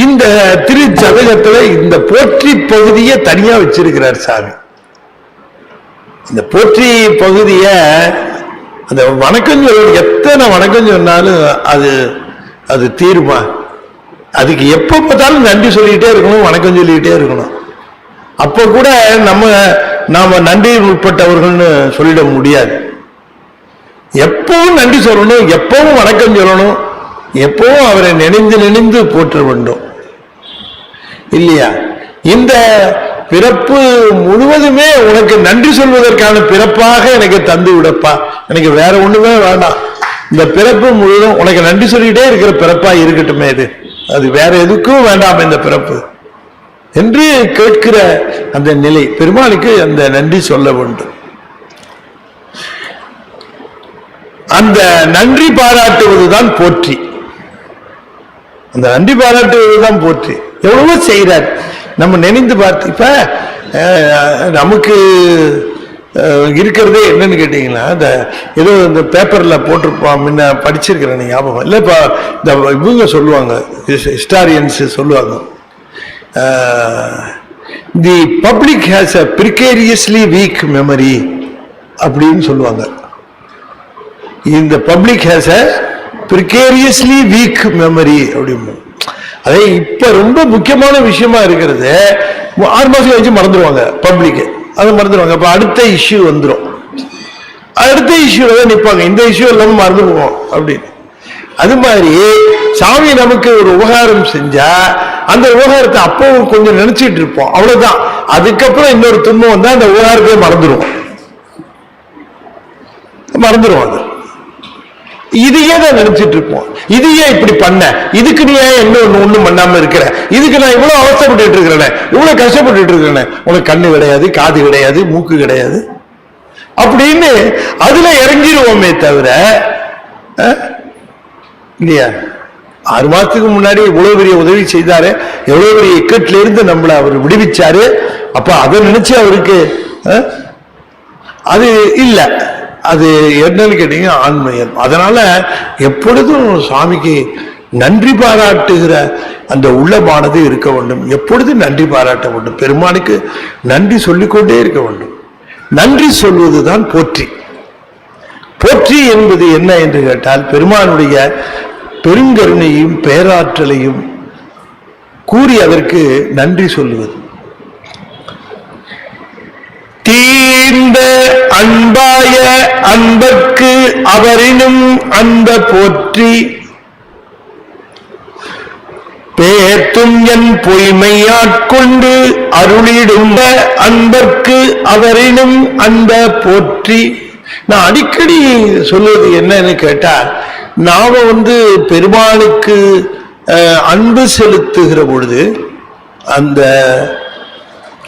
இந்த திருச்சதகத்துல இந்த போற்றி பகுதியை தனியா வச்சிருக்கிறார் சாமி. இந்த போற்றி பகுதிய அந்த வணக்கம் சொல்ல எத்தனை வணக்கம் சொன்னாலும் அது தீருமா? அதுக்கு எப்ப பார்த்தாலும் நன்றி சொல்லிக்கிட்டே இருக்கணும், வணக்கம் சொல்லிக்கிட்டே இருக்கணும். அப்ப கூட நாம நன்றியில் உட்பட்டவர்கள்னு சொல்லிட முடியாது. எப்பவும் நன்றி சொல்லணும், எப்பவும் வணக்கம் சொல்லணும், எப்பவும் அவரை நினைந்து போற்ற வேண்டும் இல்லையா? இந்த பிறப்பு முழுவதுமே உனக்கு நன்றி சொல்வதற்கான பிறப்பாக எனக்கு தந்து விடப்பா, எனக்கு வேற ஒண்ணுமே வேண்டாம், இந்த பிறப்பு முழுவதும் உனக்கு நன்றி சொல்லிட்டே இருக்கிற பிறப்பா இருக்கட்டுமே, அது வேற எதுக்கும் வேண்டாம் இந்த பிறப்பு என்று கேட்கிற அந்த நிலை பெருமாளுக்கு அந்த நன்றி சொல்ல வேண்டும். அந்த நன்றி பாராட்டுவதுதான் போற்றி. அந்த நன்றி பாராட்டுவதுதான் போற்றி. எவ்வளவோ செய்யறார், நம்ம நினைந்து பார்த்து. இப்ப நமக்கு இருக்கிறதே என்னன்னு கேட்டீங்கன்னா, இந்த ஏதோ இந்த பேப்பர்ல போட்டிருப்போம், முன்ன படிச்சிருக்கிறேன் ஞாபகம் இல்லை. இப்ப இந்த இவங்க சொல்லுவாங்க, ஹிஸ்டாரியன்ஸ் சொல்லுவாங்க, the public has a precariously weak memory அப்படின்னு சொல்லுவாங்க. இந்த public has a precariously weak memory அப்படின்னு. அதே இப்ப ரொம்ப முக்கியமான விஷயமா இருக்கிறது 6 மாசம் கழிச்சு மறந்துடுவாங்க பப்ளிக், அதை மறந்துடுவாங்க. அப்ப அடுத்த இஷ்யூ வந்துடும், அடுத்த இஷ்யூல தான் நிற்பாங்க, இந்த இஷ்யூ எல்லாமே மறந்துடுவோம் அப்படின்னு. அது மாதிரி சாமி நமக்கு ஒரு உபகாரம் செஞ்சா அந்த உபகாரத்தை அப்பவும் கொஞ்சம் நினைச்சிட்டு இருப்போம், அவ்வளவுதான். அதுக்கப்புறம் இன்னொரு துன்பம் வந்தா அந்த உபகாரத்தையே மறந்துடுவோம். இதையே தான் நினைச்சிட்டு இருப்போம். இதையே இப்படி பண்ண, இதுக்கு நீ ஏன் என்ன ஒண்ணும் பண்ணாம இருக்கிற, இதுக்கு நான் இவ்வளவு அவசரப்பட்டு இருக்கிறேன், இவ்வளவு கஷ்டப்பட்டு இருக்கிறேன், உனக்கு கண்ணு கிடையாது, காது கிடையாது, மூக்கு கிடையாது அப்படின்னு அதுல இறங்கிடுவோமே தவிர இல்லையா? 6 மாசத்துக்கு முன்னாடி இவ்வளவு பெரிய உதவி செய்தாரு, எவ்வளவு பெரிய இக்கட்டில இருந்து நம்மளை அவர் விடுவிச்சாரு. அப்ப அதை நினைச்சு அவருக்கு அது இல்ல, அது என்னன்னு கேட்டீங்கன்னா ஆன்மீகம். அதனால எப்பொழுதும் சுவாமிக்கு நன்றி பாராட்டுகிற அந்த உள்ளமானது இருக்க வேண்டும். எப்பொழுதும் நன்றி பாராட்ட வேண்டும், பெருமானுக்கு நன்றி சொல்லிக்கொண்டே இருக்க வேண்டும். நன்றி சொல்வதுதான் போற்றி. போற்றி என்பது என்ன என்று கேட்டால், பெருமானுடைய பெருங்கருணையும் பேராற்றலையும் கூறி அதற்கு நன்றி சொல்லுவது. தீர்ந்த அன்பாய அன்பர்க்கு அவரினும் அந்த போற்றி பேத்தும் என் பொய்மையாட்கொண்டு அருளிடும் அன்பர்க்கு அவரினும் அந்த போற்றி. நான் அடிக்கடி சொல்லுவது என்னன்னு கேட்டா, நாம பெருமானுக்கு அன்பு செலுத்துகிற பொழுது அந்த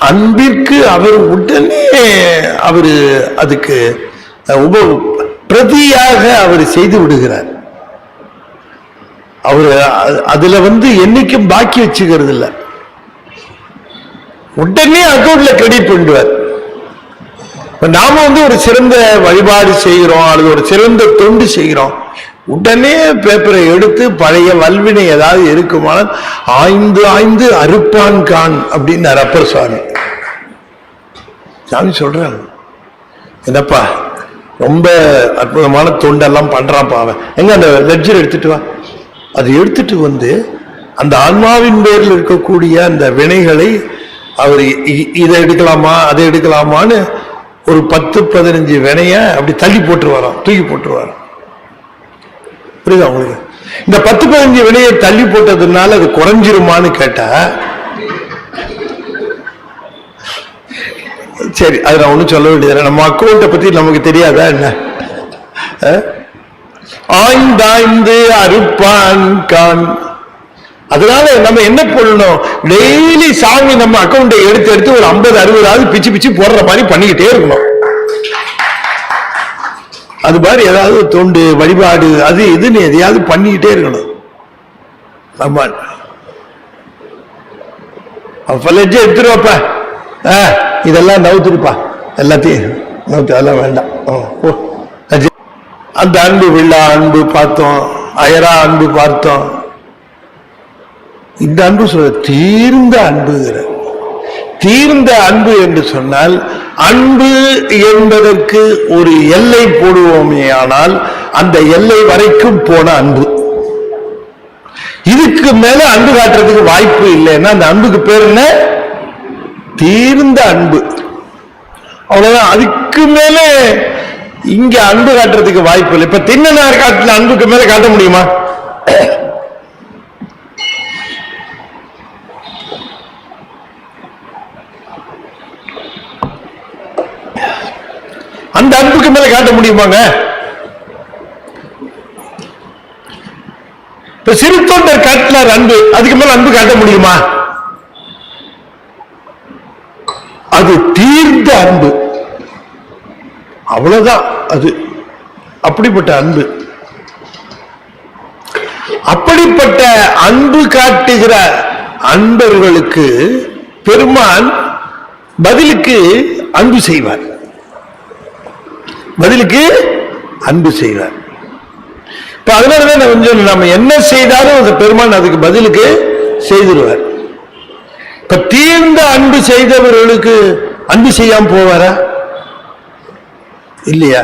அன்பிற்கு அவர் உடனே அதுக்கு பிரதியாக அவர் செய்து விடுகிறார். அவர் அதுல என்னைக்கும் பாக்கி வச்சுக்கிறது இல்ல, உடனே அக்கௌண்ட்ல கிரெடிட் பண்ணிடுவார். நாம ஒரு சிறந்த வழிபாடு செய்கிறோம் அல்லது ஒரு சிறந்த தொண்டு செய்கிறோம், உடனே பேப்பரை எடுத்து பழைய வல்வினை ஏதாவது இருக்குமானால் ஆய்ந்து ஆய்ந்து அறுப்பான் கான் அப்படின்னு அப்பர் சுவாமி சொல்றாங்க. என்னப்பா ரொம்ப அற்புதமான தொண்டெல்லாம் பண்றான்ப்பா, அவன் எங்க அந்த லெட்ஜர் எடுத்துட்டு வா. அது எடுத்துட்டு அந்த ஆன்மாவின் பேரில் இருக்கக்கூடிய அந்த வினைகளை அவர் இதை எடுக்கலாமா அதை எடுக்கலாமான்னு ஒரு 10-15 வினைய அப்படி தள்ளி போட்டுருவாராம், தூக்கி போட்டுருவாராம். புரியுதா உங்களுக்கு? இந்த 10-15 வினையை தள்ளி போட்டதுனால அது குறைஞ்சிருமான்னு கேட்டா, சரி அது நான் ஒன்றும் சொல்ல வேண்டியது, நம்ம அக்கௌண்ட்டை பத்தி நமக்கு தெரியாதா என்ன? ஆய்ந்தாய்ந்து அறுப்பான் கான். அதனால நம்ம என்ன பண்ணணும், டெய்லி சாமி நம்ம அக்கௌண்ட்டை எடுத்து எடுத்து ஒரு 50-60 பிச்சு பிச்சு போடுற மாதிரி பண்ணிக்கிட்டே இருக்கணும். அது மாதிரி ஏதாவது தொண்டு வழிபாடு அது இதுன்னு எதையாவது பண்ணிக்கிட்டே இருக்கணும். நம்ம லெட்ஜ் எடுத்துருவாப்ப, இதெல்லாம் நவுத்துருப்பா, எல்லாத்தையும் நவுத்து, அதெல்லாம் வேண்டாம். அந்த அன்பு விழா அன்பு பார்த்தோம், அயரா அன்பு பார்த்தோம். இந்த அன்பு சொல்ற தீர்ந்த அன்புங்கிற. தீர்ந்த அன்பு என்று சொன்னால், அன்பு என்பதற்கு ஒரு எல்லை போடுவோமே, ஆனால் அந்த எல்லை வரைக்கும் போன அன்பு. இதுக்கு மேல அன்பு காட்டுறதுக்கு வாய்ப்பு இல்லைன்னா அந்த அன்புக்கு பேர் என்ன? தீர்ந்த அன்பு. அவ்வளவுதான். அதுக்கு மேல இங்க அன்பு காட்டுறதுக்கு வாய்ப்பு இல்லை. இப்ப திண்ணனார் காட்டுல அன்புக்கு மேல காட்ட முடியுமா? அந்த அன்புக்கு மேல காட்ட முடியுமாங்க? இப்ப சிறு தொண்டர் காட்டினார் அன்பு, அதுக்கு மேல அன்பு காட்ட முடியுமா? அது தீர்ந்த அன்பு, அவ்வளவுதான். அது அப்படிப்பட்ட அன்பு. அப்படிப்பட்ட அன்பு காட்டுகிற அன்பர்களுக்கு பெருமான் பதிலுக்கு அன்பு செய்வார். பதிலுக்கு அன்பு செய்வார். இப்ப அதனாலதான் கொஞ்சம் நம்ம என்ன செய்தாலும் அந்த பெருமான் அதுக்கு பதிலுக்கு செய்திருவார். இப்ப தீர்ந்த அன்பு செய்தவர்களுக்கு அன்பு செய்யாம போவாரா? இல்லையா?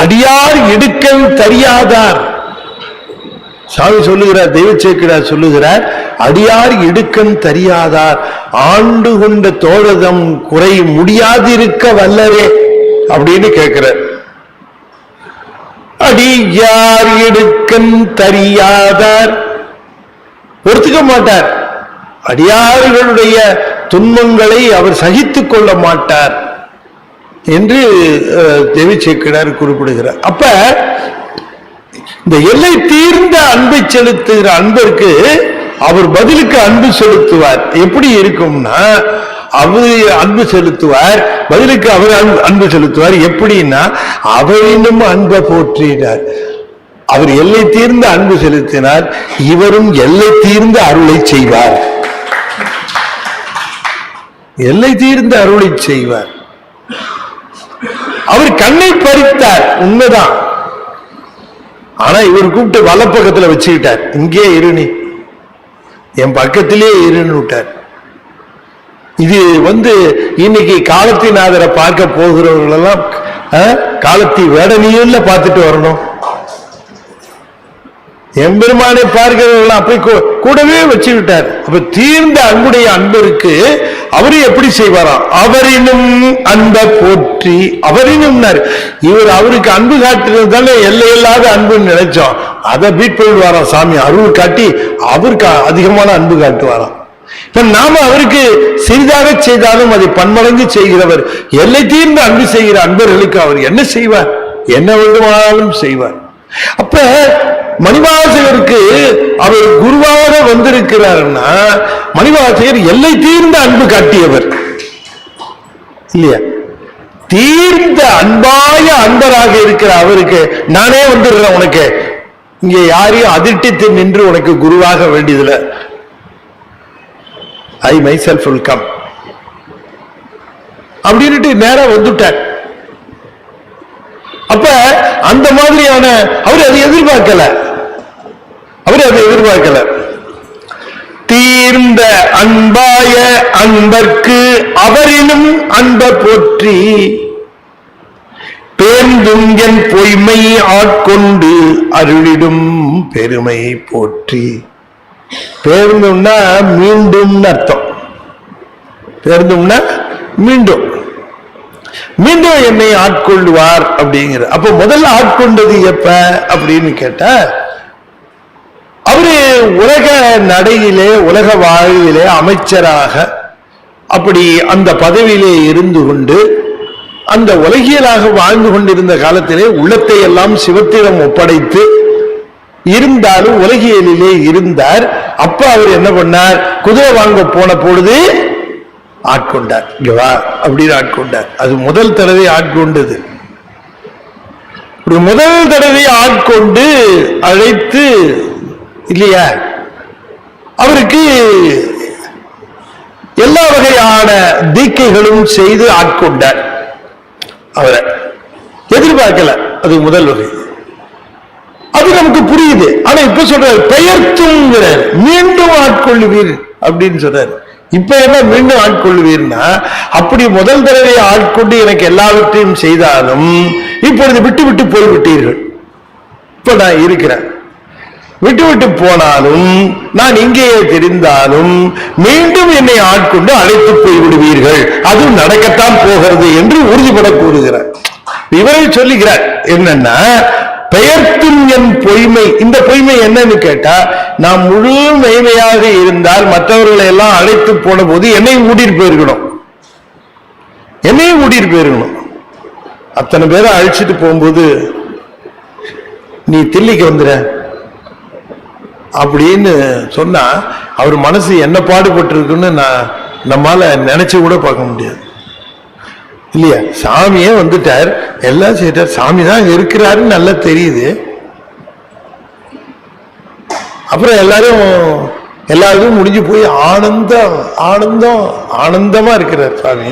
அடியார் இடுக்கல் தெரியாதார் சாமி சொல்லுகிறார், தெய்வச்சேக்கிடார் சொல்லுகிறார், அடியார் இடுக்கன் தெரியாதார் ஆண்டு கொண்ட தோழதம் குறை முடியாதிருக்க வல்லரே அப்படின்னு கேட்கிறார். அடியார் இடுக்கன் தெரியாதார் ஒருத்துக்க மாட்டார். அடியார்களுடைய துன்பங்களை அவர் சகித்துக் கொள்ள மாட்டார் என்று தெய்வச்சேக்கிடார் குறிப்பிடுகிறார். அப்ப இந்த எல்லை தீர்ந்த அன்பை செலுத்துகிற அன்பருக்கு அவர் பதிலுக்கு அன்பு செலுத்துவார். எப்படி இருக்கும்னா, அவர் அன்பு செலுத்துவார், பதிலுக்கு அவர் அன்பு செலுத்துவார். எப்படின்னா, அவரினும் அன்பை போற்றினார். அவர் எல்லை தீர்ந்த அன்பு செலுத்தினார், இவரும் எல்லை தீர்ந்த அருளை செய்வார். எல்லை தீர்ந்த அருளை செய்வார். அவர் கண்ணை பறித்தார், உண்மைதான். ஆனா இவர் கூப்பிட்டு வலப்பக்கத்துல வச்சுக்கிட்டார், இங்கே இரு, நீ என் பக்கத்திலே இருன்னு விட்டார். இது இன்னைக்கு காலத்தினாதரை பார்க்க போகிறவர்கள் எல்லாம் காலத்தி வேடனியூர்ல பார்த்துட்டு வரணும். எம்பெருமானை பார்க்கிறவர்கள் அப்படி கூடவே வச்சுக்கிட்டார். அப்ப தீர்ந்த அன்புடைய அன்பருக்கு அவரு எப்படி செய்வாராம்? அவரினும் அன்பை போற்றி, அவரினும் இவர் அவருக்கு அன்பு காட்டுறதுதானே எல்லையில்லாத அன்புன்னு நினைச்சோம். அதை பீட் பண்ணிடுவாராம் சாமி, அருள் காட்டி அவருக்கு அதிகமான அன்பு காட்டுவாராம். இப்ப நாம அவருக்கு சிறிதாக செய்தாலும் அதை பன்மடங்கு செய்கிறவர், எல்லை தீர்ந்த அன்பு செய்கிற அன்பர்களுக்கு அவர் என்ன செய்வார்? என்ன வேண்டுமானாலும் செய்வார். அப்ப மணிவாசகருக்கு அவர் குருவாக வந்திருக்கிறார்னா மணிவாசகர் எல்லை தீர்ந்த அன்பு காட்டியவர் இல்லையா? தீர்ந்த அன்பாய அன்பராக இருக்கிற அவருக்கு நானே வந்துடுறேன், உனக்கு இங்க யாரையும் அதிர்ஷ்டித்து நின்று உனக்கு குருவாக வேண்டியதுல, I myself will come அப்படின்ட்டு நேரம் வந்துட்டார். அப்ப அந்த மாதிரியான அவர் அதை எதிர்பார்க்கல, தீர்ந்த அன்பாய அன்பர்க்கு அவரினும் அன்ப போற்றி பேர்ந்தும் என் பொய்மை ஆட்கொண்டு அருளிடும் பெருமை போற்றி. பேர்ந்தும்னா மீண்டும் அர்த்தம், பேர்ந்தும்னா மீண்டும் மீண்டும் என்னை ஆட்கொள்ளுவார் அப்படிங்கிற. அப்ப முதல்ல ஆட்கொண்டது எப்ப அப்படின்னு கேட்ட, அவரு உலக நடையிலே உலக வாழ்விலே அமைச்சராக அப்படி அந்த பதவியிலே இருந்து கொண்டு அந்த உலகியலாக வாழ்ந்து கொண்டிருந்த காலத்திலே உள்ளத்தை எல்லாம் சிவத்திடம் ஒப்படைத்து இருந்தாலும் உலகியலிலே இருந்தார். அப்ப அவர் என்ன பண்ணார், குதிரை வாங்க போன பொழுது ஆட்கொண்டார், இங்க வா அப்படின்னு ஆட்கொண்டார். அது முதல் தடவை ஆட்கொண்டது. முதல் தடவை ஆட்கொண்டு அழைத்து இல்லையா, அவருக்கு எல்லா வகையான தீக்கைகளும் செய்து ஆட்கொண்டார். அவரை எதிர்பார்க்கல, அது முதல் வகை. அது நமக்கு புரியுது. ஆனா இப்ப சொல்றாரு பெயர்த்தும் மீண்டும் ஆட்கொள்ளுவீர் அப்படின்னு சொல்றாரு. இப்ப என்ன மீண்டும் ஆட்கொள்ளுவீர்னா, அப்படி முதல் தடவை ஆட்கொண்டு எனக்கு எல்லாவற்றையும் செய்தாலும் இப்பொழுது விட்டு விட்டு போய்விட்டீர்கள். இப்ப நான் இருக்கிறேன், விட்டு விட்டு போனாலும் நான் இங்கேயே தெரிந்தாலும் மீண்டும் என்னை ஆட்கொண்டு அழைத்து போய் விடுவீர்கள், அதுவும் நடக்கத்தான் போகிறது என்று உறுதிபட கூறுகிறார். இவரை சொல்லுகிறார் என்னன்னா, பெயர்த்தும் என் பொய்மை. இந்த பொய்மை என்னன்னு கேட்டா, நான் முழு மெய்மையாக இருந்தால் மற்றவர்களை எல்லாம் அழைத்து போன போது என்னையும் கூட்டிட்டு போயிருக்கணும், அத்தனை பேரை அழைச்சிட்டு போகும்போது நீ தில்லிக்கு வந்துற அப்படின்னு சொன்னா அவர் மனசு என்ன பாடுபட்டு இருக்குன்னு நம்மால நினைச்சு கூட பார்க்க முடியாது இல்லையா? சாமியே வந்துட்டார், எல்லாம் செய்தார், சாமி தான் இருக்கிறாருன்னு நல்லா தெரியுது. அப்புறம் எல்லாரும் முடிஞ்சு போய் ஆனந்தமா இருக்கிறார் சாமி.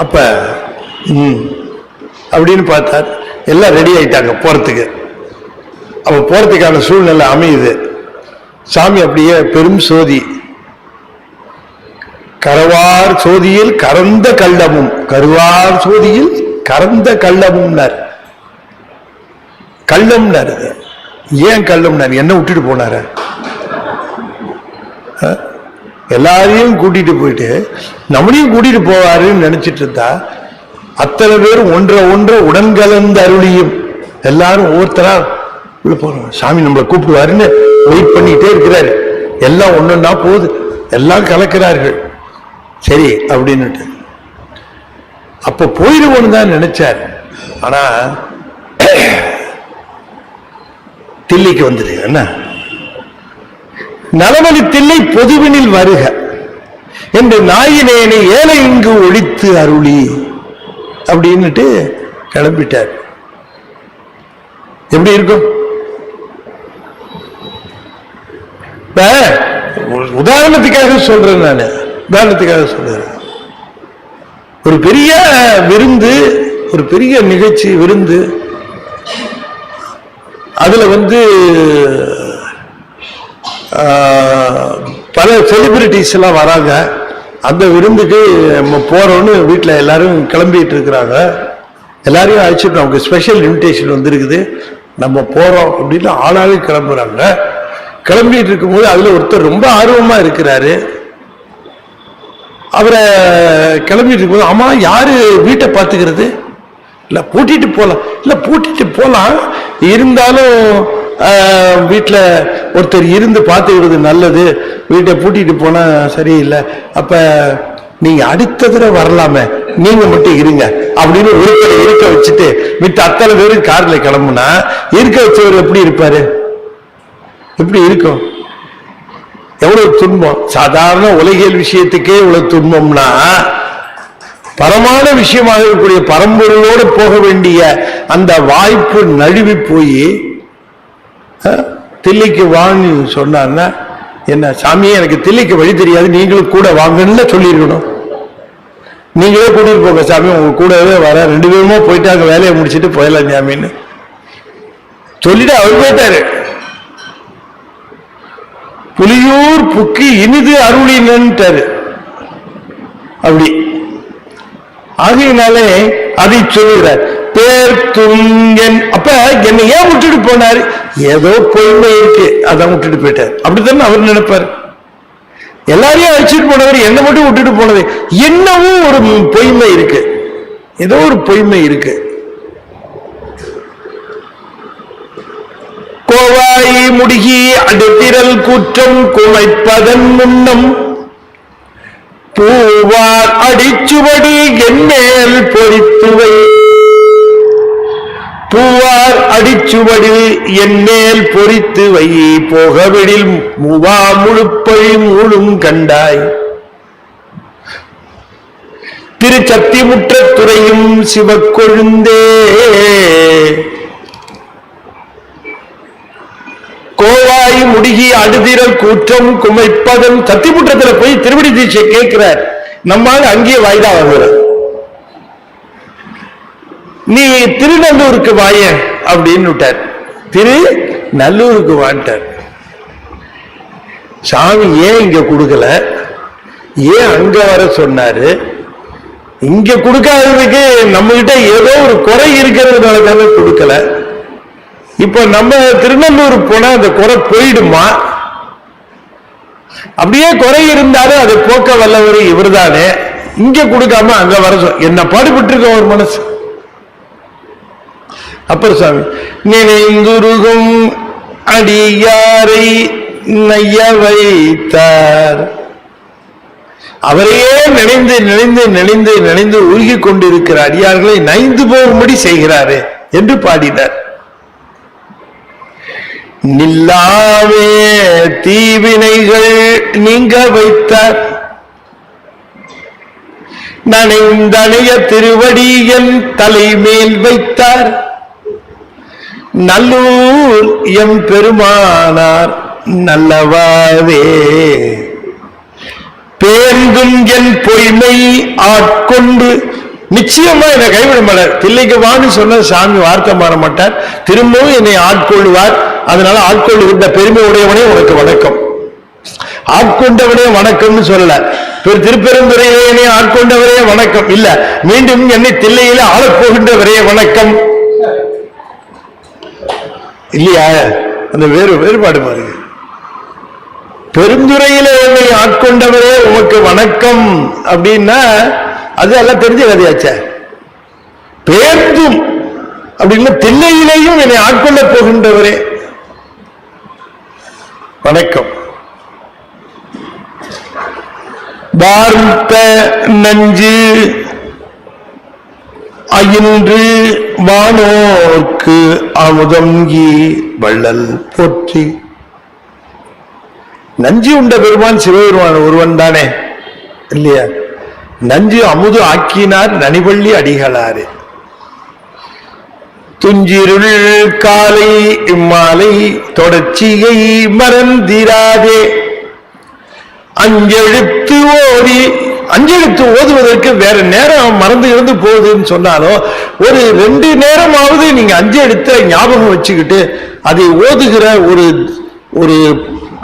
அப்ப அப்படின்னு பார்த்தார், எல்லாம் ரெடி ஆயிட்டாங்க போறதுக்கு. அப்ப போறதுக்கான சூழ்நிலை அமையுது. சாமி அப்படியே பெரும் சோதி, கரவார் சோதியில் கறந்த கள்ளமும், கருவார் சோதியில் கறந்த கள்ளமும்னார். கள்ளம்னார். ஏன் கள்ளம்னார்? என்ன விட்டுட்டு போனார? எல்லாரையும் கூட்டிட்டு போயிட்டு நம்மளையும் கூட்டிட்டு போவாருன்னு நினைச்சிட்டு இருந்தா, அத்தனை பேரும் ஒன்ற உடன்கலந்து அருளியும் எல்லாரும் ஒவ்வொருத்தரா உள்ள போறோம். சாமி நம்மளை கூப்பிடுவாருன்னு வெயிட் பண்ணிட்டே இருக்கிறாரு. எல்லாம் ஒன்னொன்னா போகுது, எல்லாம் கலக்கிறார்கள். சரி அப்படின்னுட்டு அப்ப போயிடுவோன்னு தான் நினைச்சார். ஆனா தில்லைக்கு வந்துடு என்ன, நலவழி தில்லை பொதுவினில் வருக என்று நாயினேனை ஏழை இங்கு ஒழித்து அருளி அப்படின்னுட்டு கிளம்பிட்டார். எப்படி இருக்கும்? உதாரணத்துக்காக சொல்றேன், ஒரு பெரிய விருந்து, ஒரு பெரிய நிகழ்ச்சி விருந்து, அதுல பல செலிபிரிட்டிஸ் எல்லாம் வராங்க. அந்த விருந்துக்கு நம்ம போறோம்னு வீட்டில் எல்லாரும் கிளம்பிட்டு இருக்கிறாங்க. எல்லாரையும் அழைச்சிட்டு அவங்க ஸ்பெஷல் இன்விடேஷன் வந்திருக்குது, நம்ம போறோம் அப்படின்னு ஆளாவே கிளம்புறாங்க. கிளம்பிட்டு இருக்கும்போது அதுல ஒருத்தர் ரொம்ப ஆர்வமா இருக்கிறாரு. அவரை கிளம்பிட்டு இருக்கும்போது, ஆமா யாரு வீட்டை பார்த்துக்கிறது? இல்ல பூட்டிட்டு போலாம், இல்ல பூட்டிட்டு போலாம், இருந்தாலும் வீட்டில் ஒருத்தர் இருந்து பார்த்துக்கிறது நல்லது, வீட்டை பூட்டிட்டு போனா சரியில்லை. அப்ப நீங்க அடுத்த தடவை வரலாமே, நீங்க மட்டும் இருங்க அப்படின்னு ஒருத்தரை இருக்க வச்சுட்டு மித்த அத்தனை பேரும் கார்ல கிளம்புனா இருக்க வச்சவர் எப்படி இருப்பாரு? எப்படி இருக்கும்? எவ்வளவு துன்பம்! சாதாரண உலகியல் விஷயத்துக்கே இவ்வளவு துன்பம்னா பரமான விஷயமாக இருக்கக்கூடிய பரம்பொருளோடு போக வேண்டிய அந்த வாய்ப்பு நழுவி போய் தில்லைக்கு வான்னு சொன்னான்னா என்ன, சாமியே எனக்கு தில்லைக்கு வழி தெரியாது, நீங்களும் கூட வாங்கன்னு சொல்லியிருக்கணும். நீங்களே கூட்டிட்டு போங்க சாமி, உங்க கூடவே வர, 2 பேருமா போயிட்டு அங்க வேலையை முடிச்சுட்டு போயிடலாம் சாமின்னு சொல்லிட்டு அவர் போயிட்டாரு. புலியூர் புக்கு இனிது அருளினன்ட்டாரு. அப்படி ஆகையினாலே அதை சொல்லுகிறார். பேர் துங்கன். அப்ப என்னை ஏன் விட்டுட்டு போனாரு? ஏதோ பொய்மை இருக்கு, அதான் விட்டுட்டு போயிட்டார். அப்படித்தானே அவர் நினைப்பாரு. எல்லாரையும் அழைச்சிட்டு போனவர் என்ன மட்டும் விட்டுட்டு போனது என்னவோ ஒரு பொய்மை இருக்கு, ஏதோ ஒரு பொய்மை இருக்கு. கோவாய் முடுகி அடுத்திரல் கூற்றம் குமைப்பதன் முன்னம் பூவார் அடிச்சுவடி என்மேல் பொறித்துவை. பூவார் அடிச்சுவடி என்மேல் பொறித்துவை போகவிடில் மூவா முழுப்பழி மூழும் கண்டாய். திருச்சத்தி முற்றத்துறையும் சிவக்கொழுந்தே. கோவாய் முடுகி அடுதிரல் கூற்றம் குமைப்பதன். சத்திமுற்றத்துல போய் திருவடி தீட்சை கேட்கிறார். நம்மால் அங்கேயே வாய்தா வாங்குறார். நீ திருநல்லூருக்கு வாய அப்படின்னு விட்டார். திருநல்லூருக்கு வாண்டார். சாமி ஏன் இங்க கொடுக்கல, ஏன் அங்க வர சொன்னாரு? இங்க கொடுக்காததுக்கு நம்ம கிட்ட ஏதோ ஒரு குறை இருக்கிறதுனால தானே கொடுக்கல. இப்ப நம்ம திருநல்லூர் போனா அந்த குறை போயிடுமா? அப்படியே குறை இருந்தாலும் அதை போக்க வல்லவர் இவர் தானே. இங்க கொடுக்காம அங்க வர என்ன பாடுபட்டு இருக்க ஒரு மனசு. அப்புறம் சாமி நினைந்துருகும் அடியாரை நைய வைத்தார். அவரையே நினைந்து நினைந்து நினைந்து நினைந்து உருகி கொண்டிருக்கிற அடியார்களை நைந்து போகும்படி செய்கிறாரே என்று பாடினார். நில்லாவே தீவினைகள் நீங்க வைத்தார். நனைந்தனைய திருவடியன் தலைமேல் வைத்தார். நல்லூர் எம் பெருமானார் நல்லவாவே. பேர்ந்தும் என் பொய்மை ஆட்கொண்டு. நிச்சயமா என்னை கைவிட மாட்டார். தில்லைக்கு வான்னு சொன்ன சாமி வார்த்தை மாற மாட்டார். திரும்பவும் என்னை ஆட்கொள்வார். அதனால ஆட்கொள்ளுகின்ற பெருமை உடையவனே உனக்கு வணக்கம். ஆட்கொண்டவனே வணக்கம்னு சொல்லல. திருப்பெருந்துறையிலே ஆட்கொண்டவரே வணக்கம் இல்ல, மீண்டும் என்னை தில்லையில ஆளப்போகின்றவரே வணக்கம் இல்லையா? அந்த வேறுபாடு பாருங்க. பெருந்துறையில என்னை ஆட்கொண்டவரே உமக்கு வணக்கம் அப்படின்னா அது எல்லாம் தெரிஞ்ச கதையாச்ச. பேர்ந்தும் அப்படின்னா தில்லையிலேயும் என்னை ஆட்கொள்ள போகின்றவரே வணக்கம். பார்த்த நஞ்சு அயின்று வானோர்க்கு அமுதங்கி வள்ளல் போற்றி. நஞ்சு உண்ட பெருமான் சிவபெருமான் ஒருவன் தானே இல்லையா? நஞ்சு அமுது ஆக்கினார் நனிவள்ளி அடிகளாரு. துஞ்சிருள் காலை இம்மாலை தொடர்ச்சியை மறந்திராதே. அஞ்செழுத்து ஓடி. அஞ்செழுத்து ஓதுவதற்கு வேற நேரம் மறந்து இருந்து போகுதுன்னு சொன்னாலும் ஒரு 2 நேரமாவது நீங்க அஞ்செழுத்த ஞாபகம் வச்சுக்கிட்டு அதை ஓதுகிற ஒரு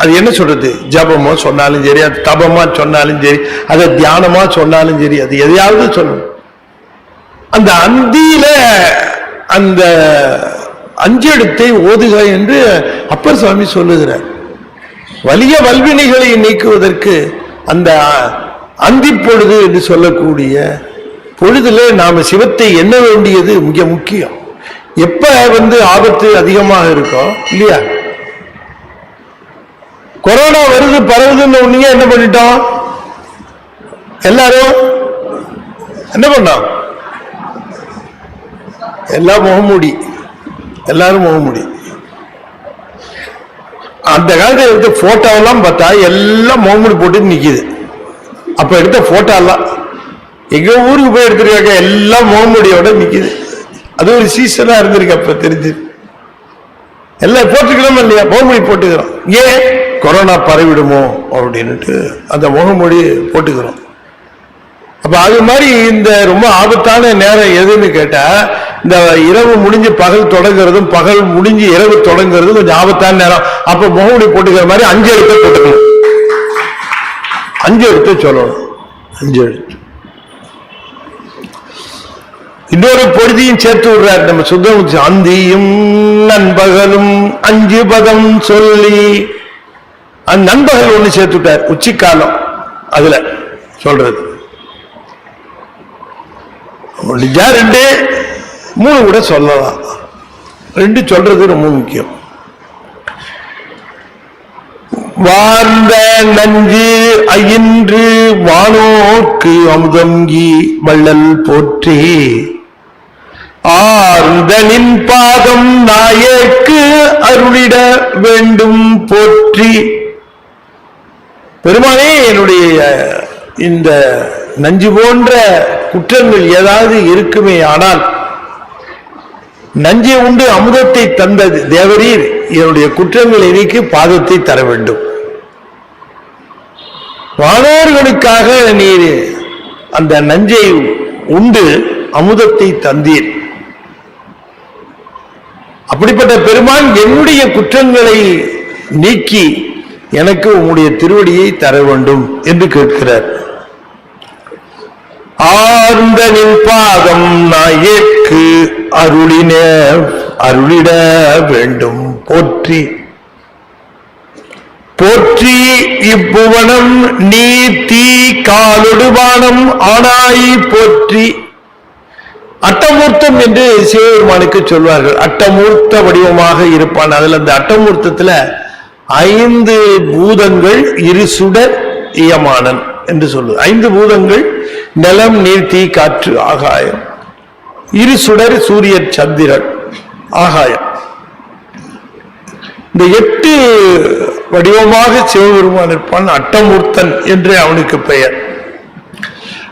அது என்ன சொல்றது, ஜபமோ சொன்னாலும் சரி, அது தபமா சொன்னாலும் சரி, அதை தியானமா சொன்னாலும் சரி, அது எதையாவது சொல்லணும். அந்த அந்தியில அந்த அஞ்செழுத்தை ஓதுக என்று அப்பர் சுவாமி சொல்லுகிறார். வலிய வல்வினைகளை நீக்குவதற்கு அந்த அந்தி பொழுது என்று சொல்லக்கூடிய பொழுதுல நாம சிவத்தை எண்ண வேண்டியது மிக முக்கியம். எப்ப ஆபத்து அதிகமாக இருக்கும் இல்லையா? கொரோனா வருது பரவுதுன்னு ஒண்ணீங்க என்ன பண்ணிட்டோம்? எல்லாரும் என்ன பண்ணோம்? எல்லாம் முகமூடி, எல்லாரும் முகமூடி. அந்த காலத்தில் எடுத்த போட்டோவெல்லாம் பார்த்தா எல்லாம் முகமூடி போட்டு நிக்குது. அப்ப எடுத்த போட்டோ எல்லாம் எங்க ஊருக்கு போய் எடுத்துருக்காங்க, எல்லாம் முகமூடியோட நிக்குது. அது ஒரு சீசனா இருந்திருக்கு. அப்ப தெரிஞ்சு எல்லாம் போட்டுக்கிறோம் இல்லையா, முகமூடி போட்டுக்கிறோம். ஏன் கொரோனா பரவிடுமோ அப்படின்னுட்டு அந்த முகமூடி போட்டுக்கிறோம். அப்ப அது மாதிரி இந்த ரொம்ப ஆபத்தான நேரம் எதுன்னு கேட்டா, இந்த இரவு முடிஞ்சு பகல் தொடங்குறதும் பகல் முடிஞ்சு இரவு தொடங்குறதும் கொஞ்சம் ஆபத்தான நேரம். அப்ப முகமூடி போட்டுக்கிற மாதிரி 5 எழுத்து போட்டுக்கணும். 5 எழுத்து சொல்லணும். 5 எழுத்து. இன்னொரு பொழுதியும் சேர்த்து விடுறாரு நம்ம சுத்தம். அந்தியும் நண்பகலும் 5 பதம் சொல்லி, அந்த நண்பகல் ஒண்ணு சேர்த்து விட்டார், உச்சிக்காலம். அதுல சொல்றது 2 3 கூட சொல்லலாம். 2 சொல்றது ரொம்ப முக்கியம். வாழ்ந்த நஞ்சு அயின்று வானோக்கு அமுதங்கி வள்ளல் போற்றி, ஆர்ந்தனின் பாதம் நாயக்கு அருளிட வேண்டும் போற்றி. பெருமானே, என்னுடைய இந்த நஞ்சு போன்ற குற்றங்கள் ஏதாவது இருக்குமே ஆனால், நஞ்சை உண்டு அமுதத்தை தந்தது தேவரீர், என்னுடைய குற்றங்களை நீக்கி பாதத்தை தர வேண்டும். வானோர்களுக்காக நீர் அந்த நஞ்சை உண்டு அமுதத்தை தந்தீர். அப்படிப்பட்ட பெருமான் என்னுடைய குற்றங்களை நீக்கி எனக்கு உம்முடைய திருவடியை தர வேண்டும் என்று கேட்கிறார். ஆர்ந்தனின் பாதம் நாயேற்கு அருளிட வேண்டும் போற்றி. போற்றி இப்புவனம் நீ தீ காலொடுவானம் ஆனாய் போற்றி. அட்டமூர்த்தம் என்று சிவபெருமானுக்கு சொல்வார்கள். அட்டமூர்த்த வடிவமாக இருப்பான். அதுல அந்த அட்டமூர்த்தத்துல 5 பூதங்கள், இருசுடர் இயமானன் என்று சொல்லு. 5 பூதங்கள், நிலம் நீர் தீ காற்று ஆகாயம், இருசுடர் சூரியன் சந்திரன் ஆகாயம். இந்த 8 வடிவமாக சிவபெருமான் இருப்பான். அட்டமூர்த்தன் என்று அவனுக்கு பெயர்.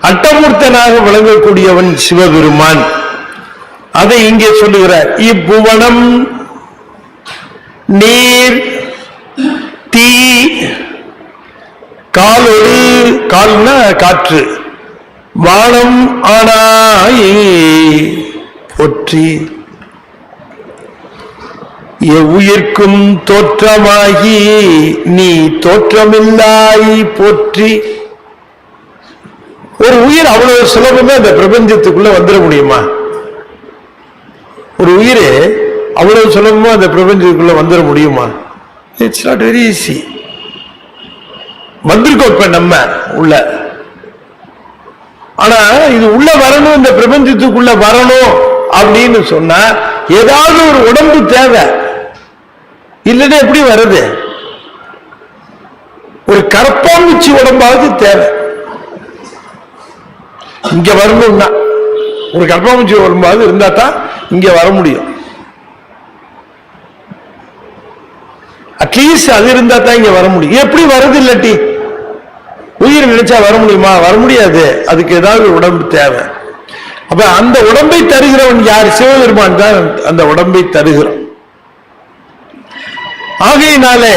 அட்டமூர்த்தனாக விளங்கக்கூடியவன் சிவபெருமான். அதை இங்கே சொல்லுகிறார். இப்புவனம் நீர் தீ காலொடு, கால்னா காற்று, வானம் ஆனாய் போற்றி. எவ்வுயிர்க்கும் தோற்றமாகி நீ தோற்றமில்லாய் போற்றி. ஒரு உயிர் அவ்வளவு சுலபமே அந்த பிரபஞ்சத்துக்குள்ள வந்துட முடியுமா? ஒரு உயிர் அவ்வளவு சுலபமா அந்த பிரபஞ்சத்துக்குள்ள வந்துட முடியுமா? It's not very easy. வந்திருக்கோம் இப்ப நம்ம உள்ள. ஆனா இது உள்ள வரணும், இந்த பிரபஞ்சத்துக்குள்ள வரணும் அப்படின்னு சொன்னா ஏதாவது ஒரு உடம்பு தேவை. இல்லைன்னா எப்படி வருது? ஒரு கரப்பாம்பூச்சி உடம்பாவது தேவை. இங்க வரணும்னா ஒரு கரப்பாம்பூச்சி உடம்பாவது இருந்தா தான் இங்க வர முடியும். அட்லீஸ்ட் அது இருந்தா தான் இங்க வர முடியும். எப்படி வருது? இல்லாட்டி உயிர் நினைச்சா வர முடியுமா? வர முடியாது. அதுக்கு ஏதாவது உடம்பு தேவை. அப்ப அந்த உடம்பை தருகிறவன் யார்? சிவபெருமான் தான் அந்த உடம்பை தருகிறான். ஆகையினாலே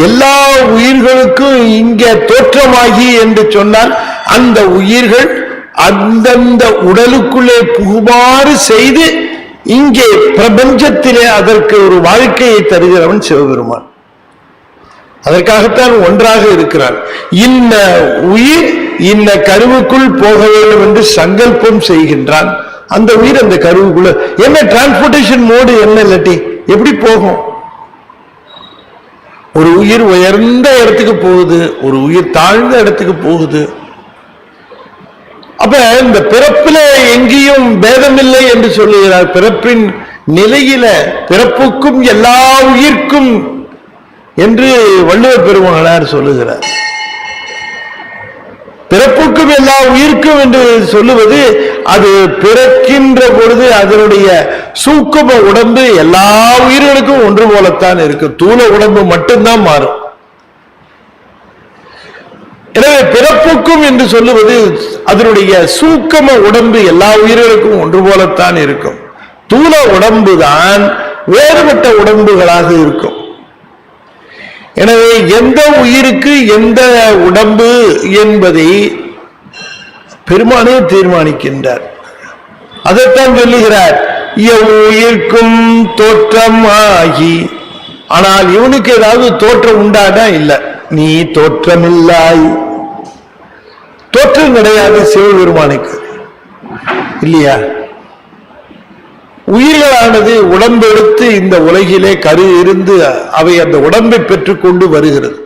எல்லா உயிர்களுக்கும் இங்க தோற்றமாகி என்று சொன்னால் அந்த உயிர்கள் அந்தந்த உடலுக்குள்ளே புகுமாறு செய்து இங்கே பிரபஞ்சத்திலே அதற்கு ஒரு வாழ்க்கையை தருகிறவன் சிவபெருமான். அதற்காகத்தான் ஒன்றாக இருக்கிறான். இன்ன உயிர் இன்ன கருவுக்குள் போக வேண்டும் என்று சங்கல்பம் செய்கின்றான். அந்த உயிர் அந்த கருவுக்குள்ள என்ன டிரான்ஸ்போர்டேஷன் மோடு என்ன? இல்லாட்டி எப்படி போகும்? ஒரு உயிர் உயர்ந்த இடத்துக்கு போகுது, ஒரு உயிர் தாழ்ந்த இடத்துக்கு போகுது. அப்ப இந்த பிறப்பில எங்கேயும் பேதமில்லை என்று சொல்லுகிறார். பிறப்பின் நிலையில பிறப்புக்கும் எல்லா உயிர்க்கும் என்று வள்ளுவர் பெருமகனார் சொல்லுகிறார். பிறப்புக்கு பிறப்புக்கும் எல்லா உயிர்க்கும் என்று சொல்லுவது அது பிறக்கின்ற பொழுது அதனுடைய சூக்கும உடம்பு எல்லா உயிர்களுக்கும் ஒன்று போலத்தான் இருக்கு. தூள உடம்பு மட்டும்தான் மாறும். எனவே பிறப்புக்கும் என்று சொல்லுவது அதனுடைய சூக்கம உடம்பு எல்லா உயிர்களுக்கும் ஒன்று போலத்தான் இருக்கும். தூள உடம்பு தான் வேறுபட்ட உடம்புகளாக இருக்கும். எனவே எந்த உயிருக்கு எந்த உடம்பு என்பதை பெருமானே தீர்மானிக்கின்றார். அதைத்தான் சொல்லுகிறார், உயிர்க்கும் தோற்றம் ஆகி. ஆனால் இவனுக்கு ஏதாவது தோற்றம் உண்டானா இல்லை. நீ தோற்றமில்லாய். தோற்றம் கிடையாது சிவபெருமானுக்கு, இல்லையா? உயிர்களானது உடம்பெடுத்து இந்த உலகிலே கரு இருந்து அவை அந்த உடம்பை பெற்றுக் கொண்டு வருகிறது.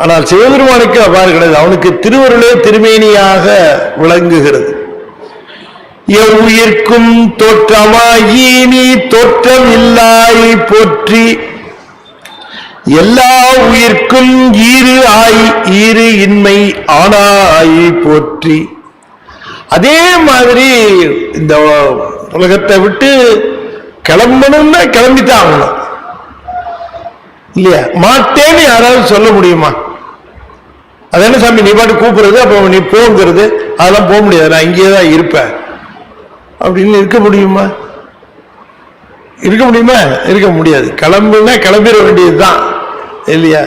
ஆனால் சிவபெருமானுக்கு அவ்வாறு கிடையாது. அவனுக்கு திருவருளே திருமேனியாக விளங்குகிறது. உயிர்க்கும் தோற்றமாகி நீ தோற்றம் இல்லாய் போற்றி. எல்லா உயிர்க்கும் ஈறு ஆய் ஈறு இன்மை ஆனாய் போற்றி. அதே மாதிரி இந்த உலகத்தை விட்டு கிளம்பணும்னா கிளம்பித்தான் ஆகணும், இல்லையா? மாட்டேன்னு யாராவது சொல்ல முடியுமா? அது என்ன சாமி நீ பாட்டு கூப்பிடுறது, அப்ப நீ போங்கிறது, அதெல்லாம் போக முடியாது, நான் இங்கேதான் இருப்பேன் அப்படின்னு இருக்க முடியுமா? இருக்க முடியுமா? இருக்க முடியாது. கிளம்புனா கிளம்பிட வேண்டியதுதான், இல்லையா?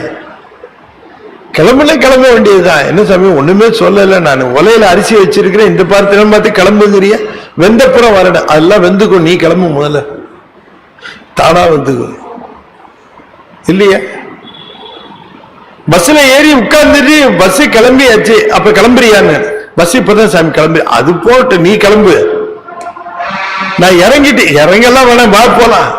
கிளம்புனா கிளம்ப வேண்டியதுதான். என்ன சாமி ஒண்ணுமே சொல்லல, நான் உலையில அரிசி வச்சிருக்கிறேன், இந்த பார்த்து பார்த்து கிளம்புங்கிறிய, வெந்தப்புறம் வரணும். அதெல்லாம் வெந்துக்கும், நீ கிளம்பு முதல்ல, தானா வந்துக்கும், இல்லையா? பஸ்ல ஏறி உட்கார்ந்துட்டு பஸ் கிளம்பியாச்சு, அப்ப கிளம்புறியான்னு. பஸ் இப்பதான் சாமி கிளம்பி, அது போட்டு நீ கிளம்பு, நான் இறங்கிட்டு இறங்கெல்லாம் வேணாம், வா போலாம்.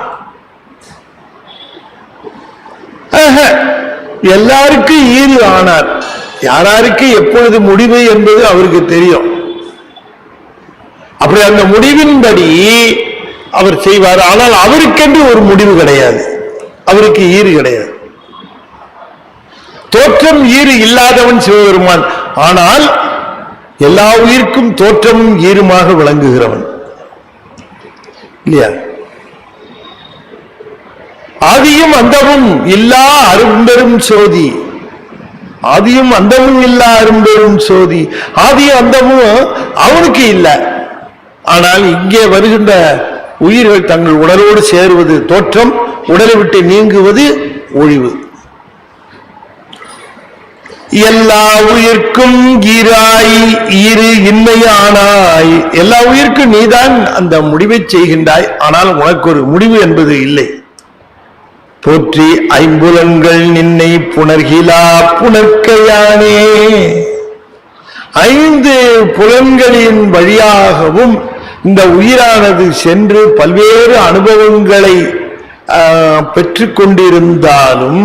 எல்லாருக்கும் ஈடு ஆனார். யாராருக்கு எப்பொழுது முடிவு என்பது அவருக்கு தெரியும். அப்படி அந்த முடிவின்படி அவர் செய்வார். ஆனால் அவருக்கென்று ஒரு முடிவு கிடையாது, அவருக்கு ஈடு கிடையாது. தோற்றம் ஈறு இல்லாதவன் சிவபெருமான். ஆனால் எல்லா உயிர்க்கும் தோற்றமும் ஈருமாக விளங்குகிறவன், இல்லையா? ஆதியும் அந்தமும் இல்லா அரும்பெரும் சோதி. ஆதியும் அந்தமும் இல்லா அரும்பெரும் சோதி. ஆதியும் அந்தமும் அவனுக்கு இல்லை. ஆனால் இங்கே வருகின்ற உயிர்கள் தங்கள் உடலோடு சேருவது தோற்றம், உடலை விட்டு நீங்குவது ஒழிவு. எல்லா உயிர்க்கும் ஈராய் ஈறு இன்மையானாய். எல்லா உயிர்க்கும் நீதான் அந்த முடிவை செய்கின்றாய். ஆனால் உனக்கு ஒரு முடிவு என்பது இல்லை. போற்றி ஐம்புலன்கள் நின்னை புணர்கிலா புணர்க்கையானே. ஐந்து புலன்களின் வழியாகவும் இந்த உயிரானது சென்று பல்வேறு அனுபவங்களை பெற்றுக் கொண்டிருந்தாலும்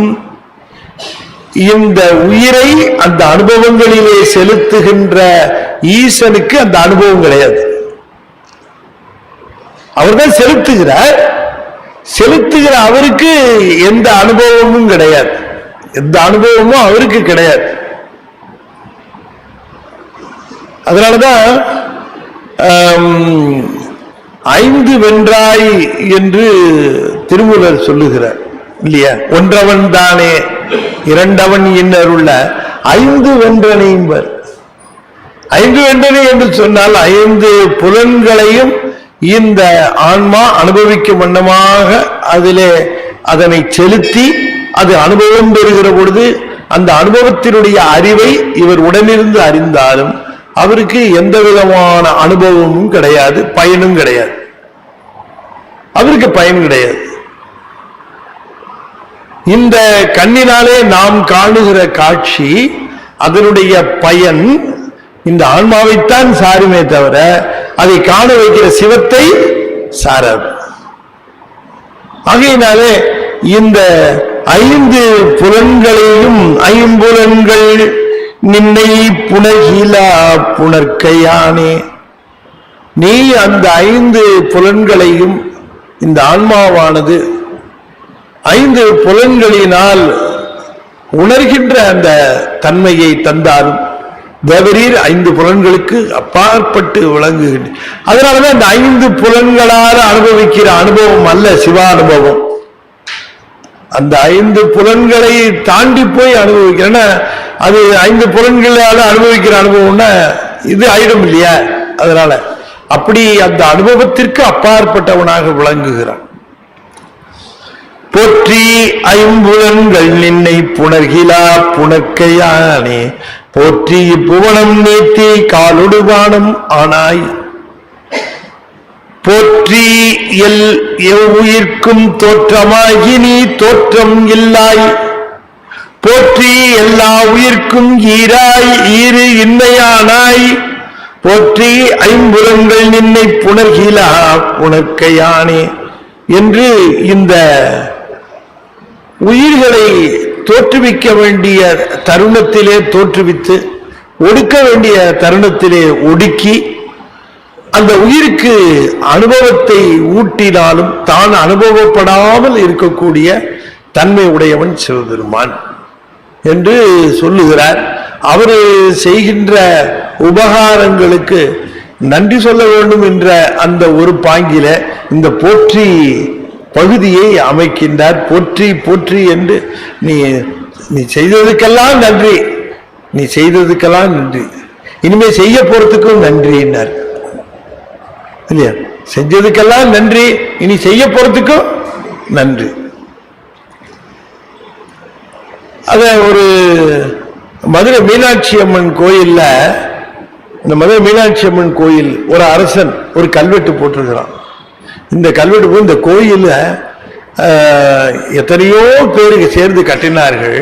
இந்த உயிரை அந்த அனுபவங்களிலே செலுத்துகின்ற ஈசனுக்கு அந்த அனுபவம் கிடையாது. அவர்தான் செலுத்துகிறார். செலுத்துகிற அவருக்கு எந்த அனுபவமும் கிடையாது. எந்த அனுபவமும் அவருக்கு கிடையாது. அதனாலதான் ஐந்து வென்றாய் என்று திருமூலர் சொல்லுகிறார், இல்லையா? ஒன்றவன் தானே இரண்டவன் இன்னருள்ள ஐந்து வென்றனையும்பர். ஐந்து வென்றனை என்று சொன்னால் ஐந்து புலன்களையும் இந்த ஆன்மா அனுபவிக்கும் வண்ணமாக அதிலே அதனை செலுத்தி அது அனுபவம் பெறுகிற பொழுது அந்த அனுபவத்தினுடைய அறிவை இவர் உடனிருந்து அறிந்தாலும் அவருக்கு எந்த விதமான அனுபவமும் கிடையாது, பயனும் கிடையாது. அவருக்கு பயன் கிடையாது. இந்த கண்ணினாலே நாம் காணுகிற காட்சி அதனுடைய பயன் இந்த ஆன்மாவைத்தான் சாருமே தவிர அதை காண வைக்கிற சிவத்தை சாராது. ஆகையினாலே இந்த ஐந்து புலன்களையும் ஐம்புலன்கள் நின்னை புணர்கிலா புணர்க்கையானே. நீ அந்த ஐந்து புலன்களையும் இந்த ஆன்மாவானது ஐந்து புலன்களினால் உணர்கின்ற அந்த தன்மையை தந்தாலும் தேவரீர் 5 புலன்களுக்கு அப்பாற்பட்டு விளங்குகின்ற. அதனாலதான் இந்த 5 புலன்களால் அனுபவிக்கிற அனுபவம் அல்ல சிவானுபவம். அந்த 5 புலன்களை தாண்டி போய் அனுபவிக்கிறேன்னா அது 5 புலன்களால அனுபவிக்கிற அனுபவம்னா இது ஆயிடும் இல்லையா? அதனால அப்படி அந்த அனுபவத்திற்கு அப்பாற்பட்டவனாக விளங்குகிறான். போற்றி 5 நின்னை புணர்கிலா புணர்க்கையானே போற்றி புவனம் நீத்தி காலொடுவானம் ஆனாய் போற்றி எவ்வுயிர்க்கும் தோற்றமாகி நீ தோற்றம் இல்லாய் போற்றி எல்லா உயிர்க்கும் ஈராய் ஈறு இன்னையானாய் போற்றி 5 நின்னை புணர்கிலா புணர்க்கையானே என்று இந்த உயிர்களை தோற்றுவிக்க வேண்டிய தருணத்திலே தோற்றுவித்து ஒடுக்க வேண்டிய தருணத்திலே ஒடுக்கி அந்த உயிருக்கு அனுபவத்தை ஊட்டினாலும் தான் அனுபவப்படாமல் இருக்கக்கூடிய தன்மை உடையவன் சிவபெருமான் என்று சொல்லுகிறார். அவர் செய்கின்ற உபகாரங்களுக்கு நன்றி சொல்ல வேண்டும் என்ற அந்த ஒரு பாங்கில இந்த போற்றி பகுதியை அமைக்கின்றார். போற்றி போற்றி என்று நீ செய்ததுக்கெல்லாம் நன்றி, நீ செய்ததுக்கெல்லாம் நன்றி, இனிமே செய்ய போறதுக்கும் நன்றின்னார் இல்லையா? செஞ்சதுக்கெல்லாம் நன்றி, இனி செய்ய போறதுக்கும் நன்றி. அத ஒரு மதுரை மீனாட்சி அம்மன் கோயில்ல, இந்த மதுரை மீனாட்சி அம்மன் கோயில் ஒரு அரசன் ஒரு கல்வெட்டு போட்டிருக்கிறான். இந்த கல்வெட்டு போய் இந்த கோயில எத்தனையோ பேருக்கு சேர்ந்து கட்டினார்கள்,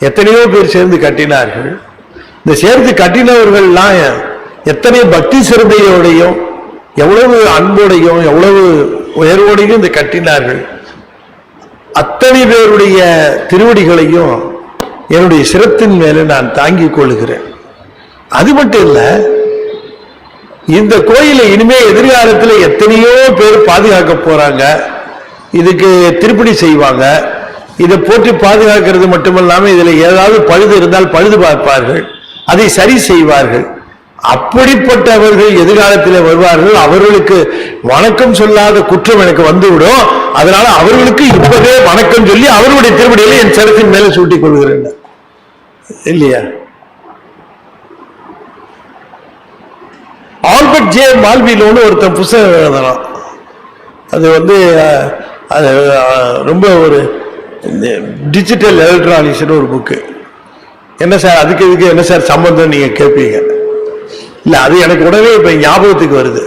எத்தனையோ பேர் சேர்ந்து கட்டினார்கள். இந்த சேர்ந்து கட்டினவர்கள்லாம் எத்தனை பக்தி சிரத்தையோடையும் எவ்வளவு அன்போடையும் எவ்வளவு உயர்வோடையும் இந்த கட்டினார்கள். அத்தனை பேருடைய திருவடிகளையும் என்னுடைய சிரத்தின் மேல நான் தாங்கிக் கொள்கிறேன். அது மட்டும் இல்ல, இந்த கோயிலை இனிமே எதிர்காலத்தில் எத்தனையோ பேர் பாதுகாக்க போறாங்க, இதுக்கு திருப்பணி செய்வாங்க. இதை போற்றி பாதுகாக்கிறது மட்டுமல்லாம இதுல ஏதாவது பழுது இருந்தால் பழுது பார்ப்பார்கள், அதை சரி செய்வார்கள். அப்படிப்பட்டவர்கள் எதிர்காலத்தில் வருவார்கள். அவர்களுக்கு வணக்கம் சொல்லாத குற்றம் எனக்கு வந்துவிடும். அதனால அவர்களுக்கு இப்பவே வணக்கம் சொல்லி அவர்களுடைய திருவடியில என் சிரத்தின் மேல சூட்டிக் கொள்கிறேன் இல்லையா? ஆல்பர்ட் ஜே மால்விலோன்னு ஒருத்தன் புத்தகம் எழுதலாம். அது அது ரொம்ப ஒரு டிஜிட்டல் எலக்ட்ரானிக்ஸ்னு ஒரு புக்கு. என்ன சார் அதுக்கு இதுக்கு என்ன சார் சம்பந்தம் நீங்க கேட்பீங்க? இல்ல, அது எனக்கு உடனே இப்ப ஞாபகத்துக்கு வருது.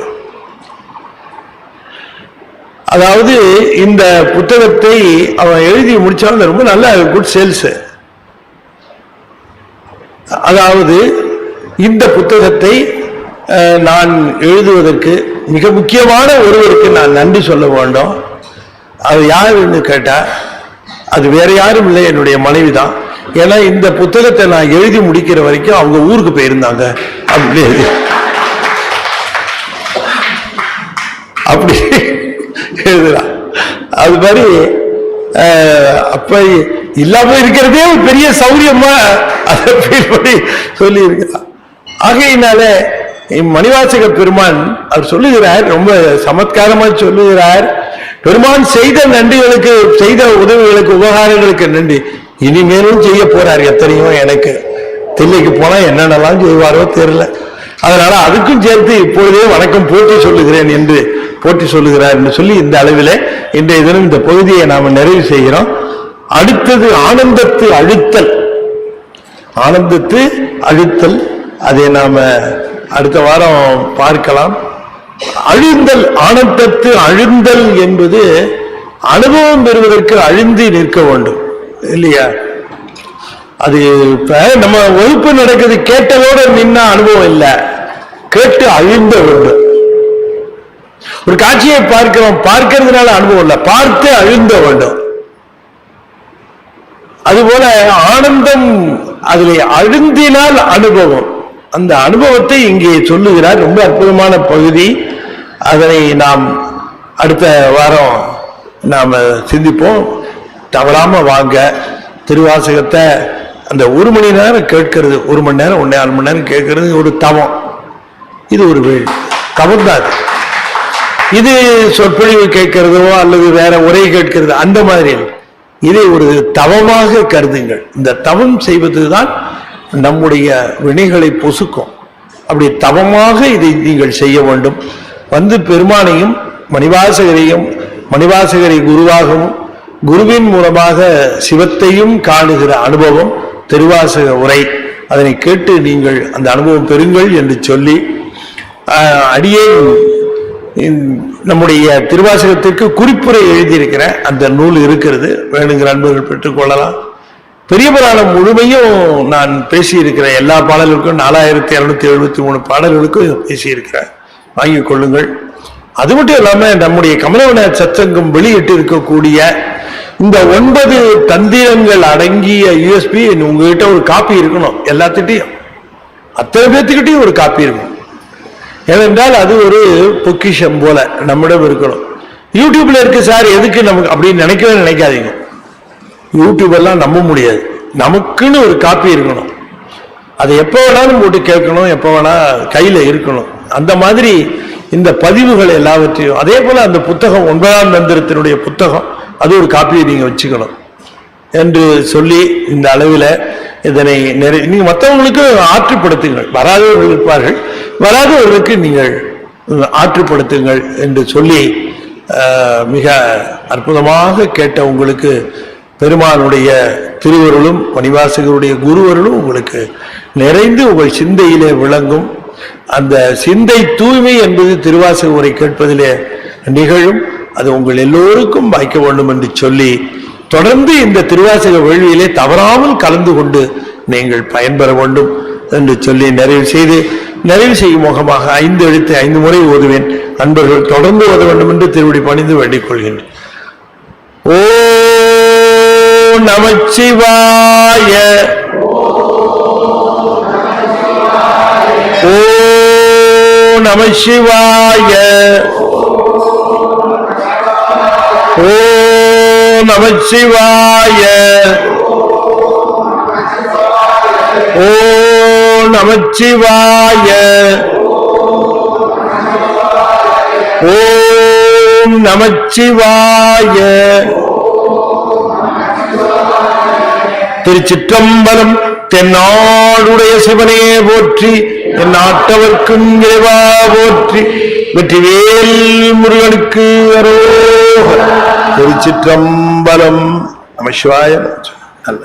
அதாவது இந்த புத்தகத்தை அவன் எழுதி முடிச்சாலும் ரொம்ப நல்ல குட் சேல்ஸ். அதாவது இந்த புத்தகத்தை நான் எழுதுவதற்கு மிக முக்கியமான ஒருவருக்கு நான் நன்றி சொல்ல வேண்டும். அது யாருன்னு கேட்டா அது வேற யாரும் இல்லை, என்னுடைய மனைவி தான். ஏன்னா இந்த புத்தகத்தை நான் எழுதி முடிக்கிற வரைக்கும் அவங்க ஊருக்கு போயிருந்தாங்க. அப்படி எழுதுறான். அது மாதிரி அப்ப இல்லாம இருக்கிறதே ஒரு பெரிய சௌரியமா அதை சொல்லி இருக்கிறான். ஆகையினால மணிவாசக பெருமான் அவர் சொல்லுகிறார், ரொம்ப சமத்காரமா சொல்லுகிறார், பெருமான் செய்த நன்றிகளுக்கு, செய்த உதவிகளுக்கு, உபகாரங்களுக்கு நன்றி. இனிமேலும் செய்ய போறார் எத்தனையோ. எனக்கு தில்லைக்கு போனா என்னென்னலாம் செய்வாரோ தெரியல. அதனால அதுக்கும் சேர்த்து இப்பொழுதே வணக்கம் போற்றி சொல்லுகிறேன் என்று போற்றி சொல்லுகிறார் என்று சொல்லி இந்த அளவில் இன்றைய தினம் இந்த பகுதியை நாம நிறைவு செய்கிறோம். அடுத்தது ஆனந்தத்து அழுத்தல். ஆனந்தத்து அழுத்தல், அதை நாம அடுத்த வாரம் பார்க்கலாம். அழிந்தல், ஆனந்தத்து அழுந்தல் என்பது அனுபவம் பெறுவதற்கு அழிந்து நிற்க வேண்டும் இல்லையா? அது இப்ப நம்ம வகுப்பு நடக்குது, கேட்டதோட நின்ன அனுபவம் இல்லை, கேட்டு அழிந்த வேண்டும். ஒரு காட்சியை பார்க்கிறோம், பார்க்கிறதுனால அனுபவம் இல்லை, பார்த்து அழிந்த வேண்டும். அதுபோல ஆனந்தம் அதிலே அழுந்தினால் அனுபவம். அந்த அனுபவத்தை இங்கே சொல்லுகிறார். ரொம்ப அற்புதமான பகுதி. அதனை நாம் அடுத்த வாரம் நாம் சிந்திப்போம். தவறாம வாங்க. திருவாசகத்தை அந்த 1 மணி நேரம் கேட்கறது, 1 மணி நேரம் 1.5 மணி நேரம் கேட்கறது ஒரு தவம். இது ஒரு வேள்வி, தவம் தான். இது சொற்பொழிவு கேட்கிறதோ அல்லது வேற உரை கேட்கிறது அந்த மாதிரி இதை ஒரு தவமாக கருதுங்கள். இந்த தவம் செய்வதுதான் நம்முடைய வினைகளை பொசுக்கும். அப்படி தவமாக இதை நீங்கள் செய்ய வேண்டும். வந்து பெருமானையும் மணிவாசகரையும், மணிவாசகரை குருவாகவும், குருவின் மூலமாக சிவத்தையும் காணுகிற அனுபவம் திருவாசக உரை. அதனை கேட்டு நீங்கள் அந்த அனுபவம் பெறுங்கள் என்று சொல்லி, அடியே நம்முடைய திருவாசகத்திற்கு குறிப்புரை எழுதியிருக்கிற அந்த நூல் இருக்கிறது, வேணுங்கிற அன்பர்கள் பெற்றுக்கொள்ளலாம். பெரிய புராணம் முழுமையும் நான் பேசியிருக்கிறேன். எல்லா பாடல்களுக்கும் 4273 பாடல்களுக்கும் பேசியிருக்கிறேன், வாங்கிக் கொள்ளுங்கள். அது மட்டும் இல்லாம நம்முடைய கமலவன சத்சங்கம் வெளியிட்டு இருக்கக்கூடிய இந்த 9 தந்திரங்கள் அடங்கிய யூஎஸ்பி உங்ககிட்ட ஒரு காப்பி இருக்கணும். எல்லாத்திட்டையும், அத்தனை பேர்த்துக்கிட்டையும் ஒரு காப்பி இருக்கணும். ஏனென்றால் அது ஒரு பொக்கிஷம் போல நம்மிடம் இருக்கணும். யூடியூப்ல இருக்கு சார், எதுக்கு நமக்கு அப்படின்னு நினைக்காதீங்க. யூடியூப் எல்லாம் நம்ப முடியாது. நமக்குன்னு ஒரு காப்பி இருக்கணும். அதை எப்போ வேணாலும் போட்டு கேட்கணும், எப்போ வேணா கையில இருக்கணும். அந்த மாதிரி இந்த பதிவுகள் எல்லாவற்றையும், அதே போல அந்த புத்தகம் 9ஆம் தந்திரத்தினுடைய புத்தகம், அது ஒரு காப்பியை நீங்க வச்சுக்கணும் என்று சொல்லி இந்த அளவில் இதனை நீங்க மற்றவங்களுக்கு ஆற்றுப்படுத்துங்கள். வராதவர்கள் இருப்பார்கள், வராதவர்களுக்கு நீங்கள் ஆற்றுப்படுத்துங்கள் என்று சொல்லி மிக அற்புதமாக கேட்ட உங்களுக்கு பெருமானுடைய திருவருளும் மணிவாசகருடைய குருவருளும் உங்களுக்கு நிறைந்து உங்கள் சிந்தையிலே விளங்கும். அந்த சிந்தை தூய்மை என்பது திருவாசக உரை கேட்பதிலே நிகழும். அது உங்கள் எல்லோருக்கும் வாய்க்க வேண்டும் என்று சொல்லி, தொடர்ந்து இந்த திருவாசக வேள்வியிலே தவறாமல் கலந்து கொண்டு நீங்கள் பயன்பெற வேண்டும் என்று சொல்லி நிறைவு செய்யும் முகமாக 5 எழுத்து 5 முறை ஓதுவேன். அன்பர்கள் தொடர்ந்து ஓத வேண்டும் என்று திருவடி பணிந்து வேண்டிக் கொள்கின்றேன். ஓ நமச்சிவாய, ஓ நமசிவாய, ஓ நமசிவாய, ஓ நமச்சிவாய, ஓம் நமச்சிவாய. திருச்சிற்றம்பலம். தென்னாடுடைய சிவனே போற்றி, என் நாட்டவர்க்கும் இறைவா போற்றி, வெற்றிவேல் முருகனுக்கு அரோகரா. திருச்சிற்றம்பலம். நம சிவாய. நல்ல